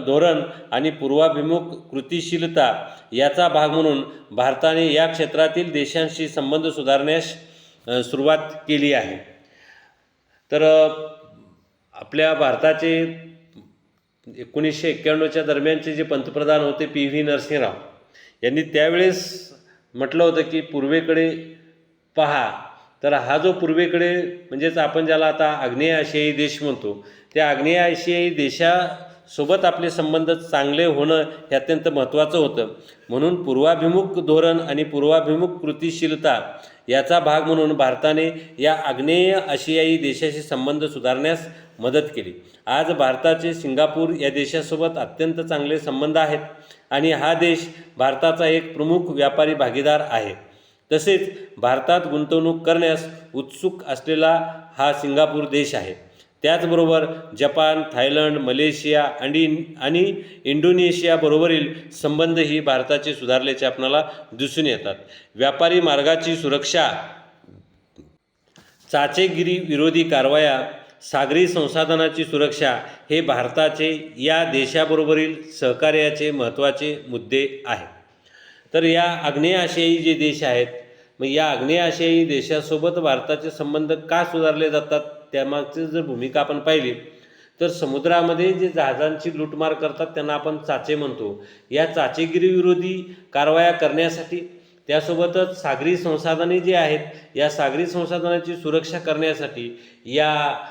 धोरण आणि पूर्वाभिमुख कृतिशीलता याचा भाग म्हणून भारताने या क्षेत्रातील देशांशी संबंध सुधारण्यास सुरुवात केली आहे. तर आपल्या भारताचे 1991च्या दरम्यानचे जे पंतप्रधान होते PV नरसिंहराव यांनी त्यावेळेस म्हटलं होतं की पूर्वेकडे पहा. तर हा जो पूर्वेकडे म्हणजेच आपण ज्याला आता आग्नेय आशियाई देश म्हणतो, त्या आग्नेय आशियाई देशासोबत आपले संबंध चांगले होणं हे अत्यंत महत्त्वाचं होतं. म्हणून पूर्वाभिमुख धोरण आणि पूर्वाभिमुख कृतिशीलता याचा भाग म्हणून भारताने या आग्नेय आशियाई देशाशी संबंध सुधारण्यास मदत केली. आज भारताचे सिंगापूर या देशासोबत अत्यंत चांगले संबंध आहेत आणि हा देश भारताचा एक प्रमुख व्यापारी भागीदार आहे. तसेच भारतात गुंतवणूक करण्यास उत्सुक असलेला हा सिंगापूर देश आहे. त्याचबरोबर जपान, थायलंड, मलेशिया आणि इंडोनेशियाबरोबरील संबंधही भारताचे सुधारल्याचे आपल्याला दिसून येतात. व्यापारी मार्गाची सुरक्षा, चाचेगिरी विरोधी कारवाया, सागरी संसाधनाची सुरक्षा हे भारताचे या देशाबरोबरील सहकार्याचे महत्त्वाचे मुद्दे आहेत. तर या आग्नेय आशियाई जे देश आहेत, मग या आग्नेय आशियाई देशासोबत भारताचे संबंध का सुधारले जातात, त्यामागची जर भूमिका आपण पाहिली तर समुद्रामध्ये जे जहाजांची लूटमार करतात त्यांना आपण चाचे म्हणतो. या चाचेगिरी विरोधी कारवाया करण्यासाठी, त्यासोबतच सागरी संसाधने जी आहेत या सागरी संसाधनाची सुरक्षा करण्यासाठी या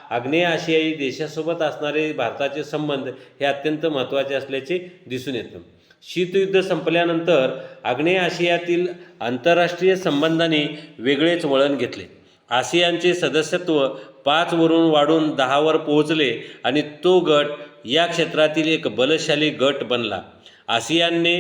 आग्नेय आशियाई देशासोबत असणारे भारताचे संबंध हे अत्यंत महत्त्वाचे असल्याचे दिसून येतं. शीतयुद्ध संपल्यानंतर आग्नेय आशियातील आंतरराष्ट्रीय संबंधांनी वेगळेच वळण घेतले. आसियानचे सदस्यत्व 5 वरून वाढून 10 वर पोहोचले आणि तो गट या क्षेत्रातील एक बलशाली गट बनला. आसियानने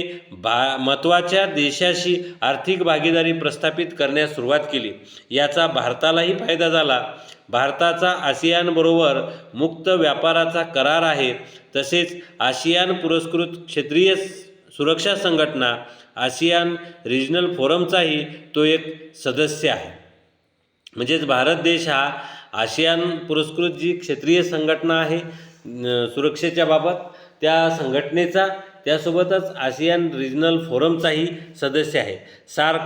महत्त्वाच्या देशाशी आर्थिक भागीदारी प्रस्थापित करण्यास सुरुवात केली. याचा भारतालाही फायदा झाला. भारताचा आसियानबरोबर मुक्त व्यापाराचा करार आहे. तसेच आसियान पुरस्कृत क्षेत्रीय सुरक्षा संघटना आसियान रिजनल फोरमचाही तो एक सदस्य आहे. म्हणजेच भारत देश हा आसियान पुरस्कृत जी क्षेत्रीय संघटना आहे सुरक्षेच्या बाबत त्या संघटनेचा, त्यासोबतच आसियान रिजनल फोरमचाही सदस्य आहे. सार्क,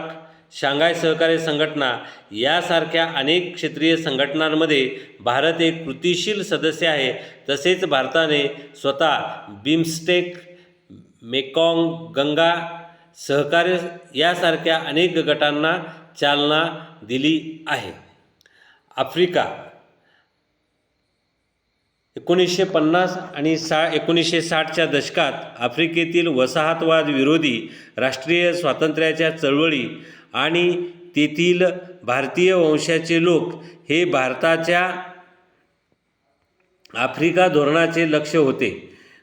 शांघाय सहकार्य संघटना यासारख्या अनेक क्षेत्रीय संघटनांमध्ये भारत एक कृतिशील सदस्य आहे. तसेच भारताने स्वतः बिमस्टेक, मेकॉंग गंगा सहकार्य यासारख्या अनेक गटांना चालना दिली आहे. आफ्रिका 1950 आणि 1960च्या दशकात आफ्रिकेतील वसाहतवाद विरोधी राष्ट्रीय स्वातंत्र्याच्या चळवळी आणि तेथील भारतीय वंशाचे लोक हे भारताच्या आफ्रिका धोरणाचे लक्ष होते.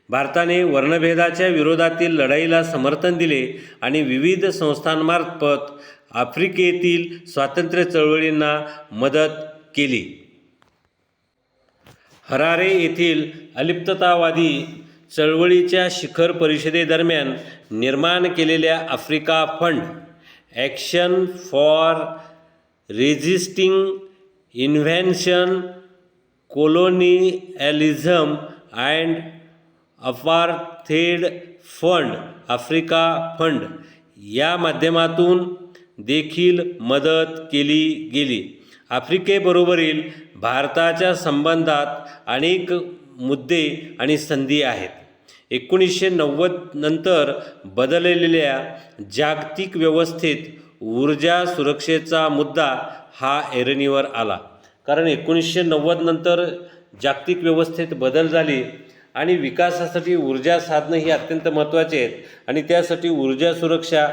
भारताने वर्णभेदाच्या विरोधातील लढाईला समर्थन दिले आणि विविध संस्थांमार्फत आफ्रिकेतील स्वातंत्र्य चळवळींना मदत केली. हरारे येथील अलिप्ततावादी चळवळीच्या शिखर परिषदेदरम्यान निर्माण केलेल्या Africa fund, action for resisting invention, colonialism and apartheid fund, Africa fund या माध्यमातून देखील मदत केली गेली. आफ्रिकेबरोबरील भारताच्या संबंधात अनेक मुद्दे आणि संधी आहेत. 1990 नंतर बदललेल्या जागतिक व्यवस्थेत ऊर्जा सुरक्षेचा मुद्दा हा ऐरणीवर आला. कारण 1990 नंतर जागतिक व्यवस्थेत बदल झाले आणि विकासासाठी ऊर्जा साधनं ही अत्यंत महत्त्वाची आहेत आणि त्यासाठी ऊर्जा सुरक्षा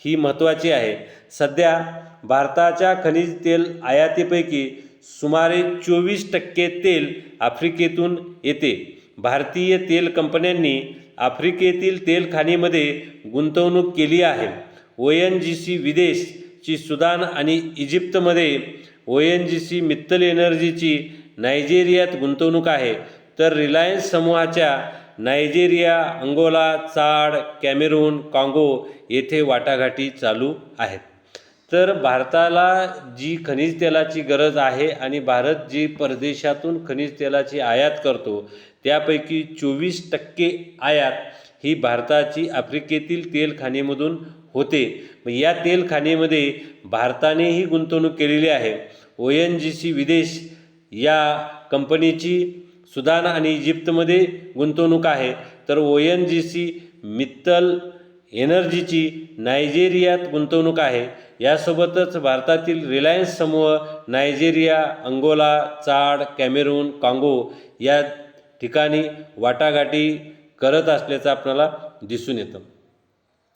ही महत्त्वाची आहे. सध्या भारताच्या खनिज तेल आयातीपैकी सुमारे 24% तेल आफ्रिकेतून येते. भारतीय तेल कंपन्यांनी आफ्रिकेतील तेल खाणीमध्ये गुंतवणूक केली आहे. ONGC विदेशची सुदान आणि इजिप्तमध्ये, ONGC मित्तल एनर्जीची नायजेरियात गुंतवणूक आहे. तर रिलायन्स समूहाच्या नायजेरिया, अंगोला, चाड, कॅमेरून, काँगो येथे वाटाघाटी चालू आहेत. तर भारताला जी खनिज तेलाची गरज आहे आणि भारत जी परदेशातून खनिज तेलाची आयात करतो त्यापैकी 24% आयात ही भारताची आफ्रिकेतील तेल खाणीमधून होते. या तेल खाणीमध्ये भारतानेही गुंतवणूक केलेली आहे. ONGC विदेश या कंपनीची सुदान आणि इजिप्तमध्ये गुंतवणूक आहे. तर ONGC मित्तल एनर्जीची नायजेरियात गुंतवणूक आहे. यासोबतच भारतातील रिलायन्स समूह नायजेरिया, अंगोला, चाड, कॅमेरून, काँगो या ठिकाणी वाटाघाटी करत असल्याचं आपल्याला दिसून येतं.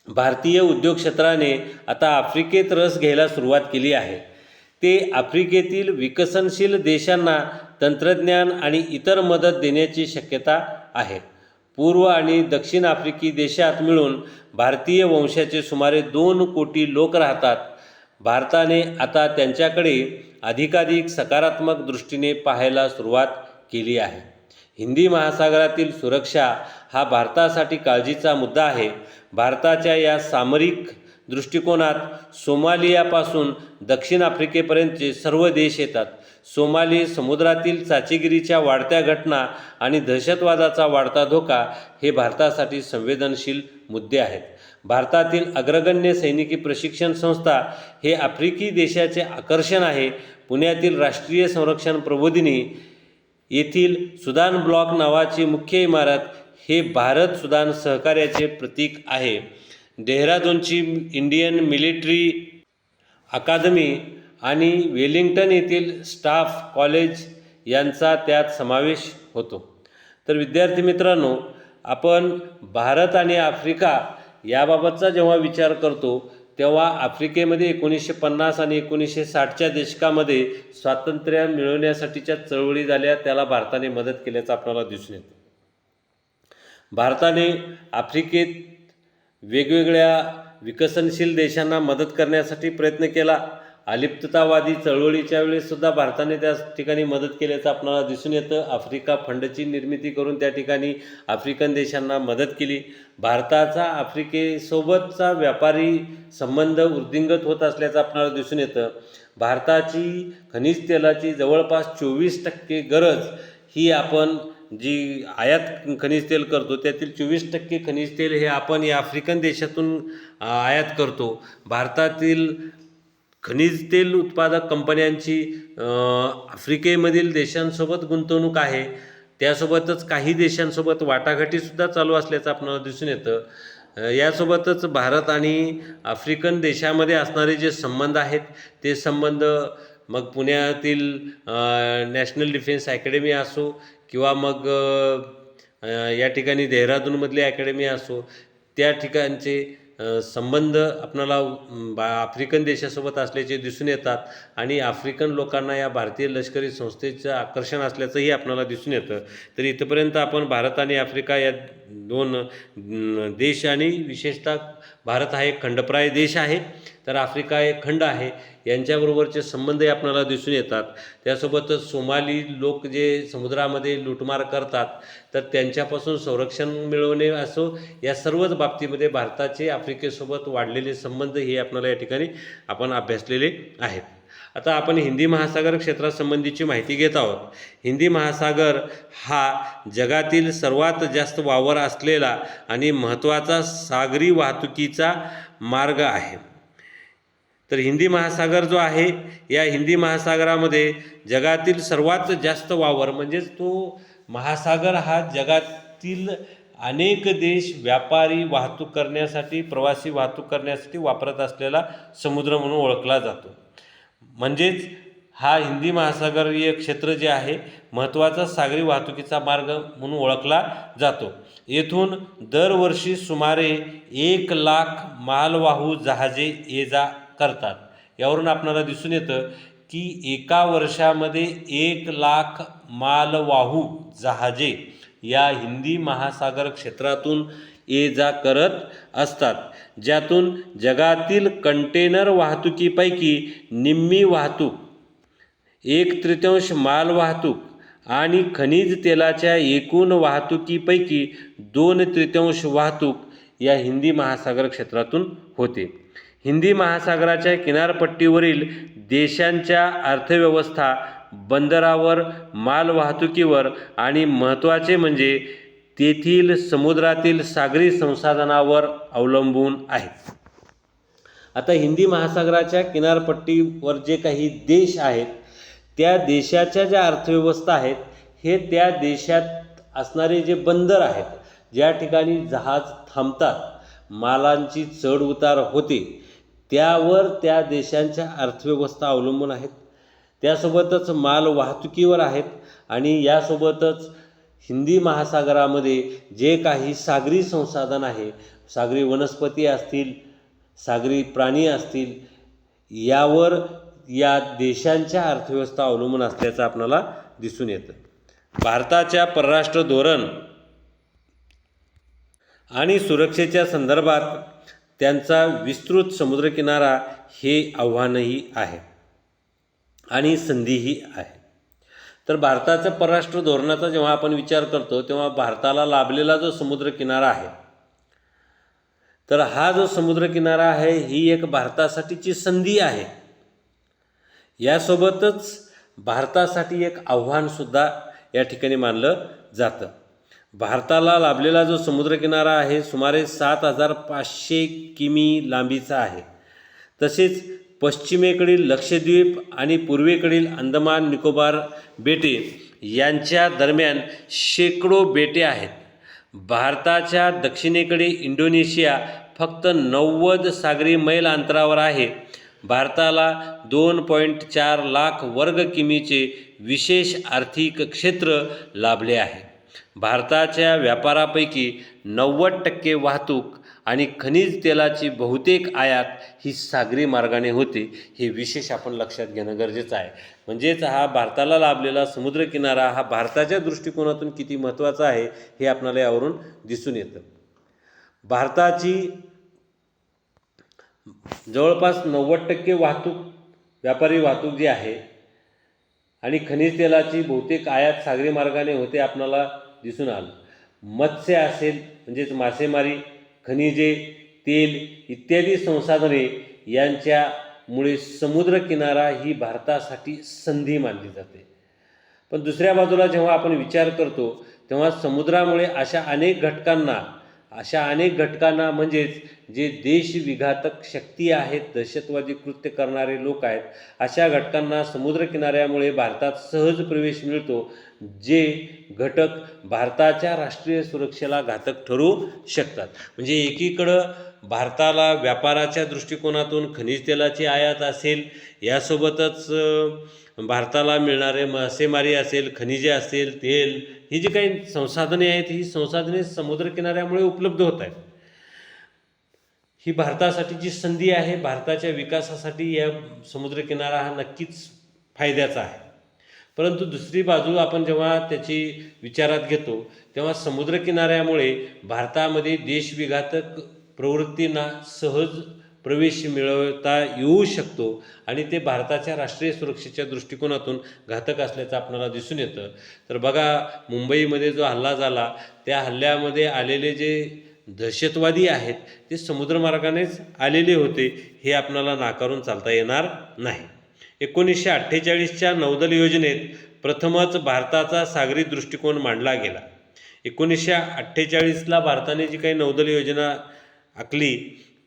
भारतीय उद्योग क्षेत्राने आता आफ्रिकेत रस घ्यायला सुरुवात केली आहे. ते आफ्रिकेतील विकसनशील देशांना तंत्रज्ञान आणि इतर मदत देण्याची शक्यता आहे. पूर्व आणि दक्षिण आफ्रिकी देशात मिळून भारतीय वंशाचे सुमारे 2 कोटी लोक राहतात. भारताने आता त्यांच्याकडे अधिकाधिक सकारात्मक दृष्टीने पाहायला सुरुवात केली आहे. हिंदी महासागरातील सुरक्षा हा भारतासाठी काळजीचा मुद्दा आहे. भारताच्या या सामरिक दृष्टिकोनात सोमालियापासून दक्षिण आफ्रिकेपर्यंतचे सर्व देश येतात. सोमाली समुद्रातील चाचेगिरीच्या वाढत्या घटना आणि दहशतवादाचा वाढता धोका हे भारतासाठी संवेदनशील मुद्दे आहेत. भारतातील अग्रगण्य सैनिकी प्रशिक्षण संस्था हे आफ्रिकी देशाचे आकर्षण आहे. पुण्यातील राष्ट्रीय संरक्षण प्रबोधिनी येथील सुदान ब्लॉक नावाची मुख्य इमारत हे भारत सुदान सहकार्याचे प्रतीक आहे. डेहराडूनची इंडियन मिलिटरी अकादमी आणि वेलिंग्टन येथील स्टाफ कॉलेज यांचा त्यात समावेश होतो. तर विद्यार्थी मित्रांनो, आपण भारत आणि आफ्रिका याबाबतचा जेव्हा विचार करतो तेव्हा आफ्रिकेमध्ये 1950 आणि 1960च्या दशकामध्ये स्वातंत्र्य मिळवण्यासाठीच्या चळवळी झाल्या, त्याला भारताने मदत केल्याचं आपल्याला दिसून येतं. भारताने आफ्रिकेत वेगवेगळ्या विकसनशील देशांना मदत करण्यासाठी प्रयत्न केला. अलिप्ततावादी चळवळीच्या वेळेससुद्धा भारताने त्या ठिकाणी मदत केल्याचं आपल्याला दिसून येतं. आफ्रिका फंडची निर्मिती करून त्या ठिकाणी आफ्रिकन देशांना मदत केली. भारताचा आफ्रिकेसोबतचा व्यापारी संबंध वृद्धिंगत होत असल्याचं आपल्याला दिसून येतं. भारताची खनिज तेलाची जवळपास 24% गरज ही आपण जी आयात खनिज तेल करतो त्यातील 24% खनिज तेल हे आपण या आफ्रिकन देशातून आयात करतो. भारतातील खनिज तेल उत्पादक कंपन्यांची आफ्रिकेमधील देशांसोबत गुंतवणूक आहे. त्यासोबतच काही देशांसोबत वाटाघाटीसुद्धा चालू असल्याचं आपल्याला दिसून येतं. यासोबतच भारत आणि आफ्रिकन देशामध्ये असणारे जे संबंध आहेत ते संबंध मग पुण्यातील नॅशनल डिफेन्स अकॅडमी असो किंवा मग या ठिकाणी देहरादूनमधली अकॅडमी असो, त्या ठिकाणचे संबंध आपल्याला आफ्रिकन देशासोबत असल्याचे दिसून येतात आणि आफ्रिकन लोकांना या भारतीय लष्करी संस्थेचं आकर्षण असल्याचंही आपल्याला दिसून येतं. तर इथंपर्यंत आपण भारत आणि आफ्रिका या दोन देश आणि विशेषतः भारत हा एक खंडप्राय देश आहे तर आफ्रिका एक खंड आहे यांच्याबरोबरचे संबंधही आपल्याला दिसून येतात. त्यासोबतच सोमाली लोक जे समुद्रामध्ये लुटमार करतात तर त्यांच्यापासून संरक्षण मिळवणे असो, या सर्वच बाबतीमध्ये भारताचे आफ्रिकेसोबत वाढलेले संबंध हे आपल्याला या ठिकाणी आपण अभ्यासलेले आहेत. आता आपण हिंदी महासागर क्षेत्रासंबंधीची माहिती घेत आहोत. हिंदी महासागर हा जगातील सर्वात जास्त वावर असलेला आणि महत्त्वाचा सागरी वाहतुकीचा मार्ग आहे. तर हिंदी महासागर जो आहे या हिंदी महासागरामध्ये जगातील सर्वात जास्त वावर म्हणजेच तो महासागर हा जगातील अनेक देश व्यापारी वाहतूक करण्यासाठी, प्रवासी वाहतूक करण्यासाठी वापरत असलेला समुद्र म्हणून ओळखला जातो. म्हणजेच हा हिंदी महासागरीय क्षेत्र जे आहे महत्त्वाचा सागरी वाहतुकीचा मार्ग म्हणून ओळखला जातो. येथून दरवर्षी सुमारे 1 लाख मालवाहू जहाजे ये जा करतात. यावरून आपल्याला दिसून येतं की एका वर्षामध्ये 1 लाख मालवाहू जहाजे या हिंदी महासागर क्षेत्रातून ये जा करत असतात, ज्यातून जगातील कंटेनर वाहतुकीपैकी निम्मी वाहतूक, 1/3 माल वाहतूक आणि खनिज तेलाच्या एकूण वाहतुकीपैकी 2/3 वाहतूक या हिंदी महासागर क्षेत्रातून होते. हिंदी महासागराच्या किनारपट्टीवरील देशांच्या अर्थव्यवस्था बंदरावर, माल वाहतुकीवर आणि महत्त्वाचे म्हणजे तेथील समुद्रातील सागरी संसाधनावर अवलंबून आहेत. आता हिंदी महासागराच्या किनारपट्टीवर जे काही देश आहेत त्या देशाच्या ज्या अर्थव्यवस्था आहेत हे त्या देशात असणारे जे बंदर आहेत, ज्या ठिकाणी जहाज थांबतात, मालांची चढ उतार होते, त्यावर त्या देशांच्या अर्थव्यवस्था अवलंबून आहेत. त्यासोबतच माल वाहतुकीवर आहेत आणि यासोबतच हिंदी महासागरामध्ये जे काही सागरी संसाधन आहे, सागरी वनस्पती असतील, सागरी प्राणी असतील, यावर या देशांच्या अर्थव्यवस्था अवलंबून असल्याचं आपल्याला दिसून येतं. भारताच्या परराष्ट्र धोरण आणि सुरक्षेच्या संदर्भात त्यांचा विस्तृत समुद्रकिनारा हे आव्हानही आहे आणि संधीही आहे. तर भारताच्या परराष्ट्र धोरणाचा जेव्हा आपण विचार करतो तेव्हा भारताला लाभलेला जो समुद्रकिनारा आहे, तर हा जो समुद्रकिनारा आहे ही एक भारतासाठीची संधी आहे. यासोबतच भारतासाठी एक आव्हानसुद्धा या ठिकाणी मानलं जातं. भारताला लाभलेला जो समुद्रकिनारा आहे सुमारे 7,500 किमी लांबीचा आहे. तसेच पश्चिमेकडील लक्षद्वीप आणि पूर्वेकडील अंदमान निकोबार बेटे यांच्या दरम्यान शेकडो बेटे आहेत. भारताच्या दक्षिणेकडे इंडोनेशिया फक्त 90 सागरी मैल अंतरावर आहे. भारताला 2.4 लाख वर्ग किमीचे विशेष आर्थिक क्षेत्र लाभले आहे. भारताच्या व्यापारापैकी 90% वाहतूक आणि खनिज तेलाची बहुतेक आयात ही सागरी मार्गाने होते. हे विशेष आपण लक्षात घेणं गरजेचं आहे. म्हणजेच हा भारताला लाभलेला समुद्रकिनारा हा भारताच्या दृष्टिकोनातून किती महत्त्वाचा आहे हे आपल्याला यावरून दिसून येतं. भारताची जवळपास 90% वाहतूक, व्यापारी वाहतूक जी आहे आणि खनिज तेलाची बहुतेक आयात सागरी मार्गाने होते आपल्याला दिसून आलं. मत्स्य असेल म्हणजेच मासेमारी, खनिजे, तेल इत्यादी संसाधने यांच्यामुळे समुद्रकिनारा ही भारतासाठी संधी मानली जाते. पण दुसऱ्या बाजूला जेव्हा आपण विचार करतो तेव्हा समुद्रामुळे अशा अनेक घटकांना म्हणजेच जे देशविघातक शक्ती आहेत, दहशतवादी कृत्य करणारे लोक आहेत, अशा घटकांना समुद्रकिनाऱ्यामुळे भारतात सहज प्रवेश मिळतो, जे घटक भारताच्या राष्ट्रीय सुरक्षेला घातक ठरू शकतात. म्हणजे एकीकडं भारताला व्यापाराच्या दृष्टिकोनातून खनिज तेलाची आयात असेल, यासोबतच भारताला मिळणारे मासेमारी असेल, खनिजे असेल, तेल, ही जी काही संसाधने आहेत ही संसाधने समुद्रकिनाऱ्यामुळे उपलब्ध होत आहेत. ही भारतासाठीची संधी आहे. भारताच्या विकासासाठी या समुद्रकिनारा हा नक्कीच फायद्याचा आहे. परंतु दुसरी बाजू आपण जेव्हा त्याची विचारात घेतो तेव्हा समुद्रकिनाऱ्यामुळे भारतामध्ये देशविघातक प्रवृत्तींना सहज प्रवेश मिळवता येऊ शकतो आणि ते भारताच्या राष्ट्रीय सुरक्षेच्या दृष्टिकोनातून घातक असल्याचं आपल्याला दिसून येतं. तर बघा, मुंबईमध्ये जो हल्ला झाला त्या हल्ल्यामध्ये आलेले जे दहशतवादी आहेत ते समुद्रमार्गानेच आलेले होते, हे आपल्याला नाकारून चालता येणार नाही. 1948च्या नौदल योजनेत प्रथमच भारताचा सागरी दृष्टिकोन मांडला गेला. 1948ला भारताने जी काही नौदल योजना आखली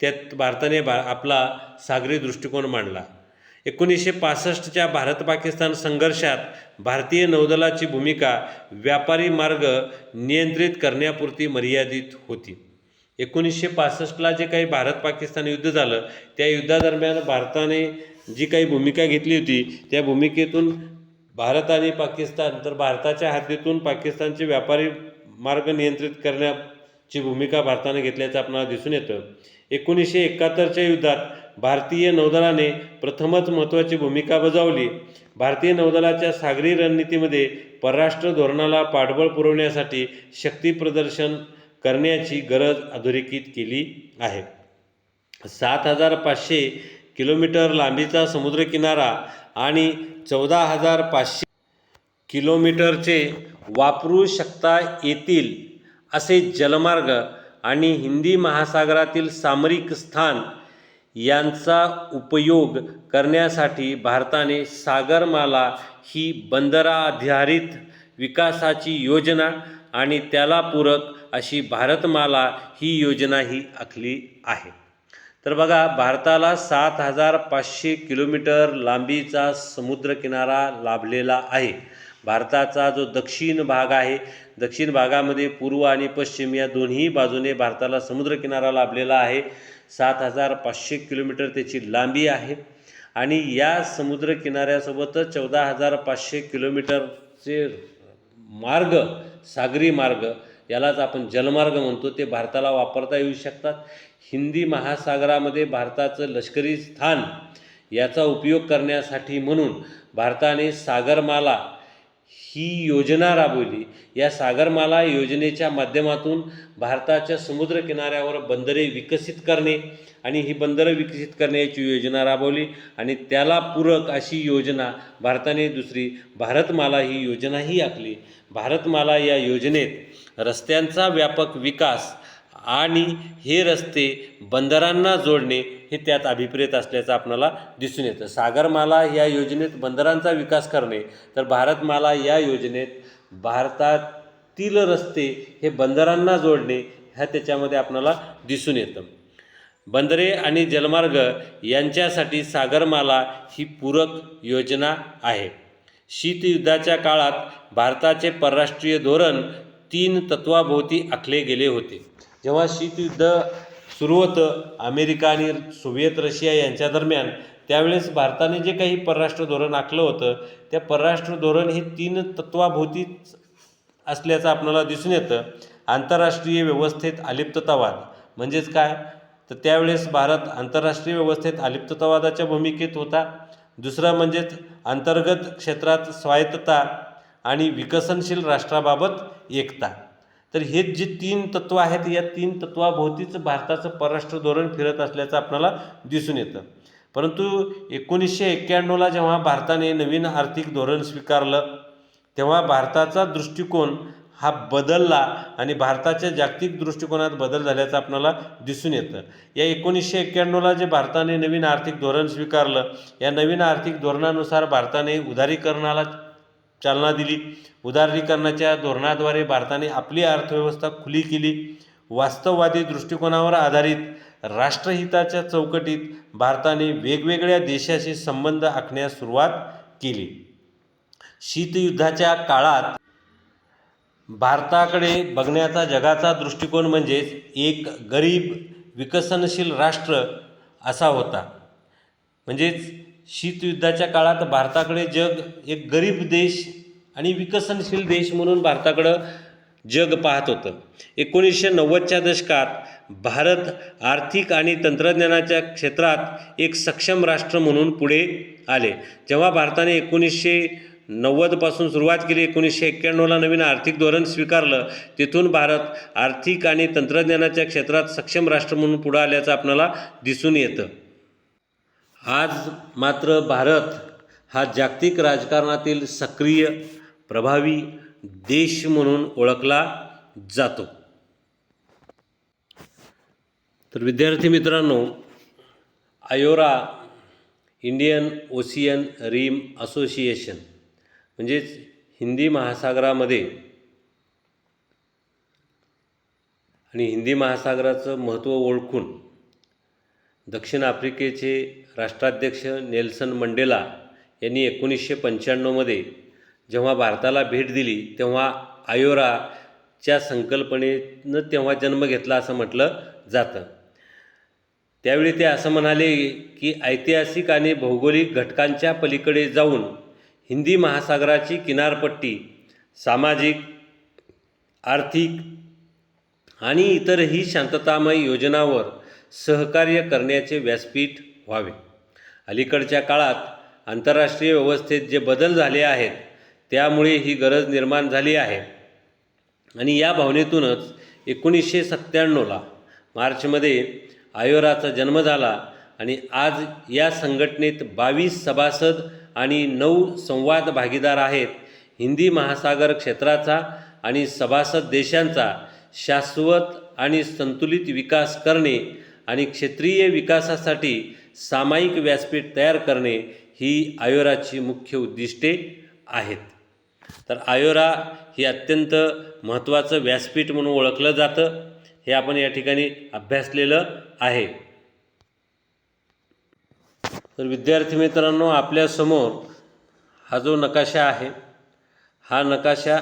त्यात भारताने आपला सागरी दृष्टिकोन मांडला. 1965च्या भारत-पाकिस्तान संघर्षात भारतीय नौदलाची भूमिका व्यापारी मार्ग नियंत्रित करण्यापुरती मर्यादित होती. 1965ला जे काही भारत-पाकिस्तान युद्ध झालं त्या युद्धादरम्यान भारताने जी काही भूमिका घेतली होती त्या भूमिकेतून भारत आणि पाकिस्तान, तर भारताच्या हद्दीतून पाकिस्तानचे व्यापारी मार्ग नियंत्रित करण्याची भूमिका भारताने घेतल्याचं आपल्याला दिसून येतं. 1971च्या युद्धात भारतीय नौदलाने प्रथमच महत्त्वाची भूमिका बजावली. भारतीय नौदलाच्या सागरी रणनीतीमध्ये परराष्ट्र धोरणाला पाठबळ पुरवण्यासाठी शक्ती प्रदर्शन करण्याची गरज अधोरेखित केली आहे. 7,500 किलोमीटर लांबीचा समुद्रकिनारा आणि 14,500 किलोमीटरचे वापरू शकता येतील असे जलमार्ग आणि हिंदी महासागरातील सामरिक स्थान यांचा उपयोग करण्यासाठी भारताने सागरमाला ही बंदराधारित विकासाची योजना आणि त्याला पूरक अशी भारतमाला ही योजनाही आखली आहे. तर बघा, भारताला 7,500 किलोमीटर लांबीचा समुद्रकिनारा लाभलेला आहे. भारताचा जो दक्षिण भाग आहे, दक्षिण भागामध्ये पूर्व आणि पश्चिम या दोन्ही बाजूने भारताला समुद्रकिनारा लाभलेला आहे. 7,500 किलोमीटर त्याची लांबी आहे आणि या समुद्रकिनाऱ्यासोबतच 14,500 किलोमीटरचे मार्ग, सागरी मार्ग, यालाच आपण जलमार्ग म्हणतो, ते भारताला वापरता येऊ शकतात. हिंदी महासागरामध्ये भारताचं लष्करी स्थान याचा उपयोग करण्यासाठी म्हणून भारताने सागरमाला ही योजना राबवली. या सागरमाला योजनेच्या माध्यमातून भारताच्या समुद्रकिनाऱ्यावर बंदरे विकसित करणे आणि ही बंदरं विकसित करण्याची योजना राबवली आणि त्याला पूरक अशी योजना भारताने दुसरी भारतमाला ही योजनाही आखली. भारतमाला या योजनेत रस्त्यांचा व्यापक विकास आणि हे रस्ते बंदरांना जोडणे हे त्यात अभिप्रेत असल्याचं आपल्याला दिसून येतं. सागरमाला या योजनेत बंदरांचा विकास करणे, तर भारतमाला या योजनेत भारतातील रस्ते हे बंदरांना जोडणे ह्या त्याच्यामध्ये आपल्याला दिसून येतं. बंदरे आणि जलमार्ग यांच्यासाठी सागरमाला ही पूरक योजना आहे. शीतयुद्धाच्या काळात भारताचे परराष्ट्रीय धोरण 3 तत्वाभोवती आखले गेले होते. जेव्हा शीतयुद्ध सुरू होतं अमेरिका आणि सोव्हिएत रशिया यांच्या दरम्यान, त्यावेळेस भारताने जे काही परराष्ट्र धोरण आखलं होतं त्या परराष्ट्र धोरण हे 3 तत्वाभोवतीच असल्याचं आपल्याला दिसून येतं. आंतरराष्ट्रीय व्यवस्थेत अलिप्ततावाद म्हणजेच काय, तर त्यावेळेस भारत आंतरराष्ट्रीय व्यवस्थेत अलिप्ततावादाच्या भूमिकेत होता. दुसरं म्हणजेच अंतर्गत क्षेत्रात स्वायत्तता आणि विकसनशील राष्ट्राबाबत एकता. तर हे जे 3 तत्त्व आहेत या 3 तत्वाभोवतीच भारताचं परराष्ट्र धोरण फिरत असल्याचं आपल्याला दिसून येतं. परंतु 1991ला जेव्हा भारताने नवीन आर्थिक धोरण स्वीकारलं तेव्हा भारताचा दृष्टिकोन हा बदलला आणि भारताच्या जागतिक दृष्टिकोनात बदल झाल्याचं आपल्याला दिसून येतं. या 1991ला जे भारताने नवीन आर्थिक धोरण स्वीकारलं, या नवीन आर्थिक धोरणानुसार भारताने उदारीकरणाला चालना दिली. उदारीकरणाच्या धोरणाद्वारे भारताने आपली अर्थव्यवस्था खुली केली. वास्तववादी दृष्टिकोनावर आधारित राष्ट्रहिताच्या चौकटीत भारताने वेगवेगळ्या देशाशी संबंध आखण्यास सुरुवात केली. शीतयुद्धाच्या काळात भारताकडे बघण्याचा जगाचा दृष्टिकोन म्हणजेच एक गरीब विकसनशील राष्ट्र असा होता. म्हणजेच शीतयुद्धाच्या काळात भारताकडे जग एक गरीब देश आणि विकसनशील देश म्हणून भारताकडं जग पाहत होतं. 1990च्या दशकात भारत आर्थिक आणि तंत्रज्ञानाच्या क्षेत्रात एक सक्षम राष्ट्र म्हणून पुढे आले. जेव्हा भारताने 1990पासून सुरुवात केली, 1991ला नवीन आर्थिक धोरण स्वीकारलं, तिथून भारत आर्थिक आणि तंत्रज्ञानाच्या क्षेत्रात सक्षम राष्ट्र म्हणून पुढे आल्याचं आपल्याला दिसून येतं. आज मात्र भारत हा जागतिक राजकारणातील सक्रिय प्रभावी देश म्हणून ओळखला जातो. तर विद्यार्थी मित्रांनो, आयोरा इंडियन ओशियन रिम असोसिएशन म्हणजेच हिंदी महासागरामध्ये आणि हिंदी महासागराचं महत्त्व ओळखून दक्षिण आफ्रिकेचे राष्ट्राध्यक्ष नेल्सन मंडेला यांनी 1995मध्ये जेव्हा भारताला भेट दिली तेव्हा आयोराच्या संकल्पनेनं तेव्हा जन्म घेतला असं म्हटलं जातं. त्यावेळी ते असं म्हणाले की ऐतिहासिक आणि भौगोलिक घटकांच्या पलीकडे जाऊन हिंदी महासागराची किनारपट्टी सामाजिक, आर्थिक आणि इतरही शांततामय योजनांवर सहकार्य करण्याचे व्यासपीठ व्हावे. अलीकडच्या काळात आंतरराष्ट्रीय व्यवस्थेत जे बदल झाले आहेत त्यामुळे ही गरज निर्माण झाली आहे आणि या भावनेतूनच 1997ला मार्चमध्ये आयोराचा जन्म झाला आणि आज या संघटनेत 22 सभासद आणि 9 संवाद भागीदार आहेत. हिंदी महासागर क्षेत्राचा आणि सभासद देशांचा शाश्वत आणि संतुलित विकास करणे आणि क्षेत्रीय विकासासाठी सामायिक व्यासपीठ तयार करणे ही आयोराची मुख्य उद्दिष्टे आहेत. तर आयोरा ही अत्यंत महत्त्वाचं व्यासपीठ म्हणून ओळखलं जातं, हे आपण या ठिकाणी अभ्यासलेलं आहे. तर विद्यार्थी मित्रांनो, आपल्यासमोर हा जो नकाशा आहे हा नकाशा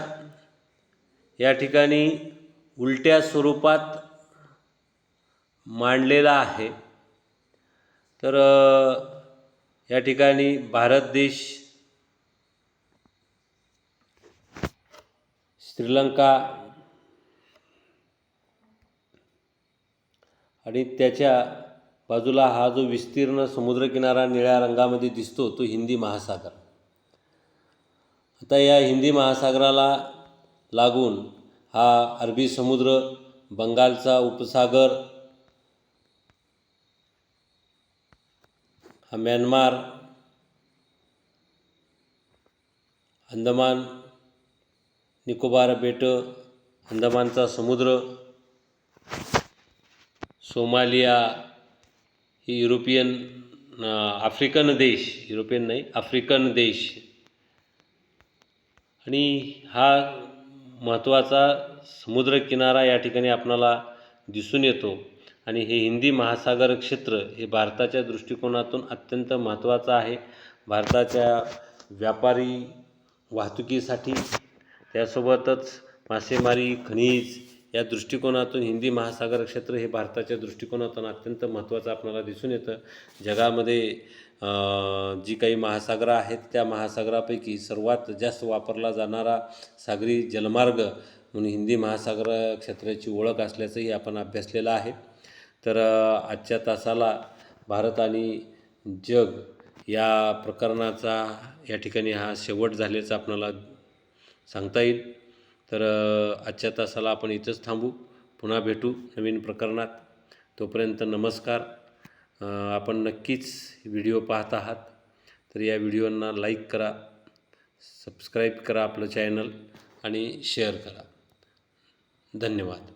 या ठिकाणी उलट्या स्वरूपात मांडलेला आहे. तर या ठिकाणी भारत देश, श्रीलंका आणि त्याच्या बाजूला हा जो विस्तीर्ण समुद्रकिनारा निळ्या रंगामध्ये दिसतो तो हिंदी महासागर. आता या हिंदी महासागराला लागून हा अरबी समुद्र, बंगालचा उपसागर हा म्यानमार, अंदमान निकोबार बेटं, अंदमानचा समुद्र, सोमालिया ही आफ्रिकन देश, युरोपियन नाही आफ्रिकन देश, आणि हा महत्त्वाचा समुद्रकिनारा या ठिकाणी आपणाला दिसून येतो. आणि हे हिंदी महासागर क्षेत्र हे भारताच्या दृष्टिकोनातून अत्यंत महत्त्वाचं आहे. भारताच्या व्यापारी वाहतुकीसाठी, त्यासोबतच मासेमारी, खनिज या दृष्टिकोनातून हिंदी महासागर क्षेत्र हे भारताच्या दृष्टिकोनातून अत्यंत महत्त्वाचं आपल्याला दिसून येतं. जगामध्ये जी काही महासागरं आहेत त्या महासागरापैकी सर्वात जास्त वापरला जाणारा सागरी जलमार्ग म्हणून हिंदी महासागर क्षेत्राची ओळख असल्याचंही आपण अभ्यासलेलं आहे. तर आजच्या तासाला भारत आणि जग या प्रकरणाचा या ठिकाणी हा शेवट झाल्याचं आपल्याला सांगता येईल. तर आजच्या तासाला आपण इथंच थांबू. पुन्हा भेटू नवीन प्रकरणात. तोपर्यंत नमस्कार. आपण नक्कीच व्हिडिओ पाहत आहात तर या व्हिडिओंना लाईक करा, सबस्क्राईब करा आपलं चॅनल आणि शेअर करा. धन्यवाद.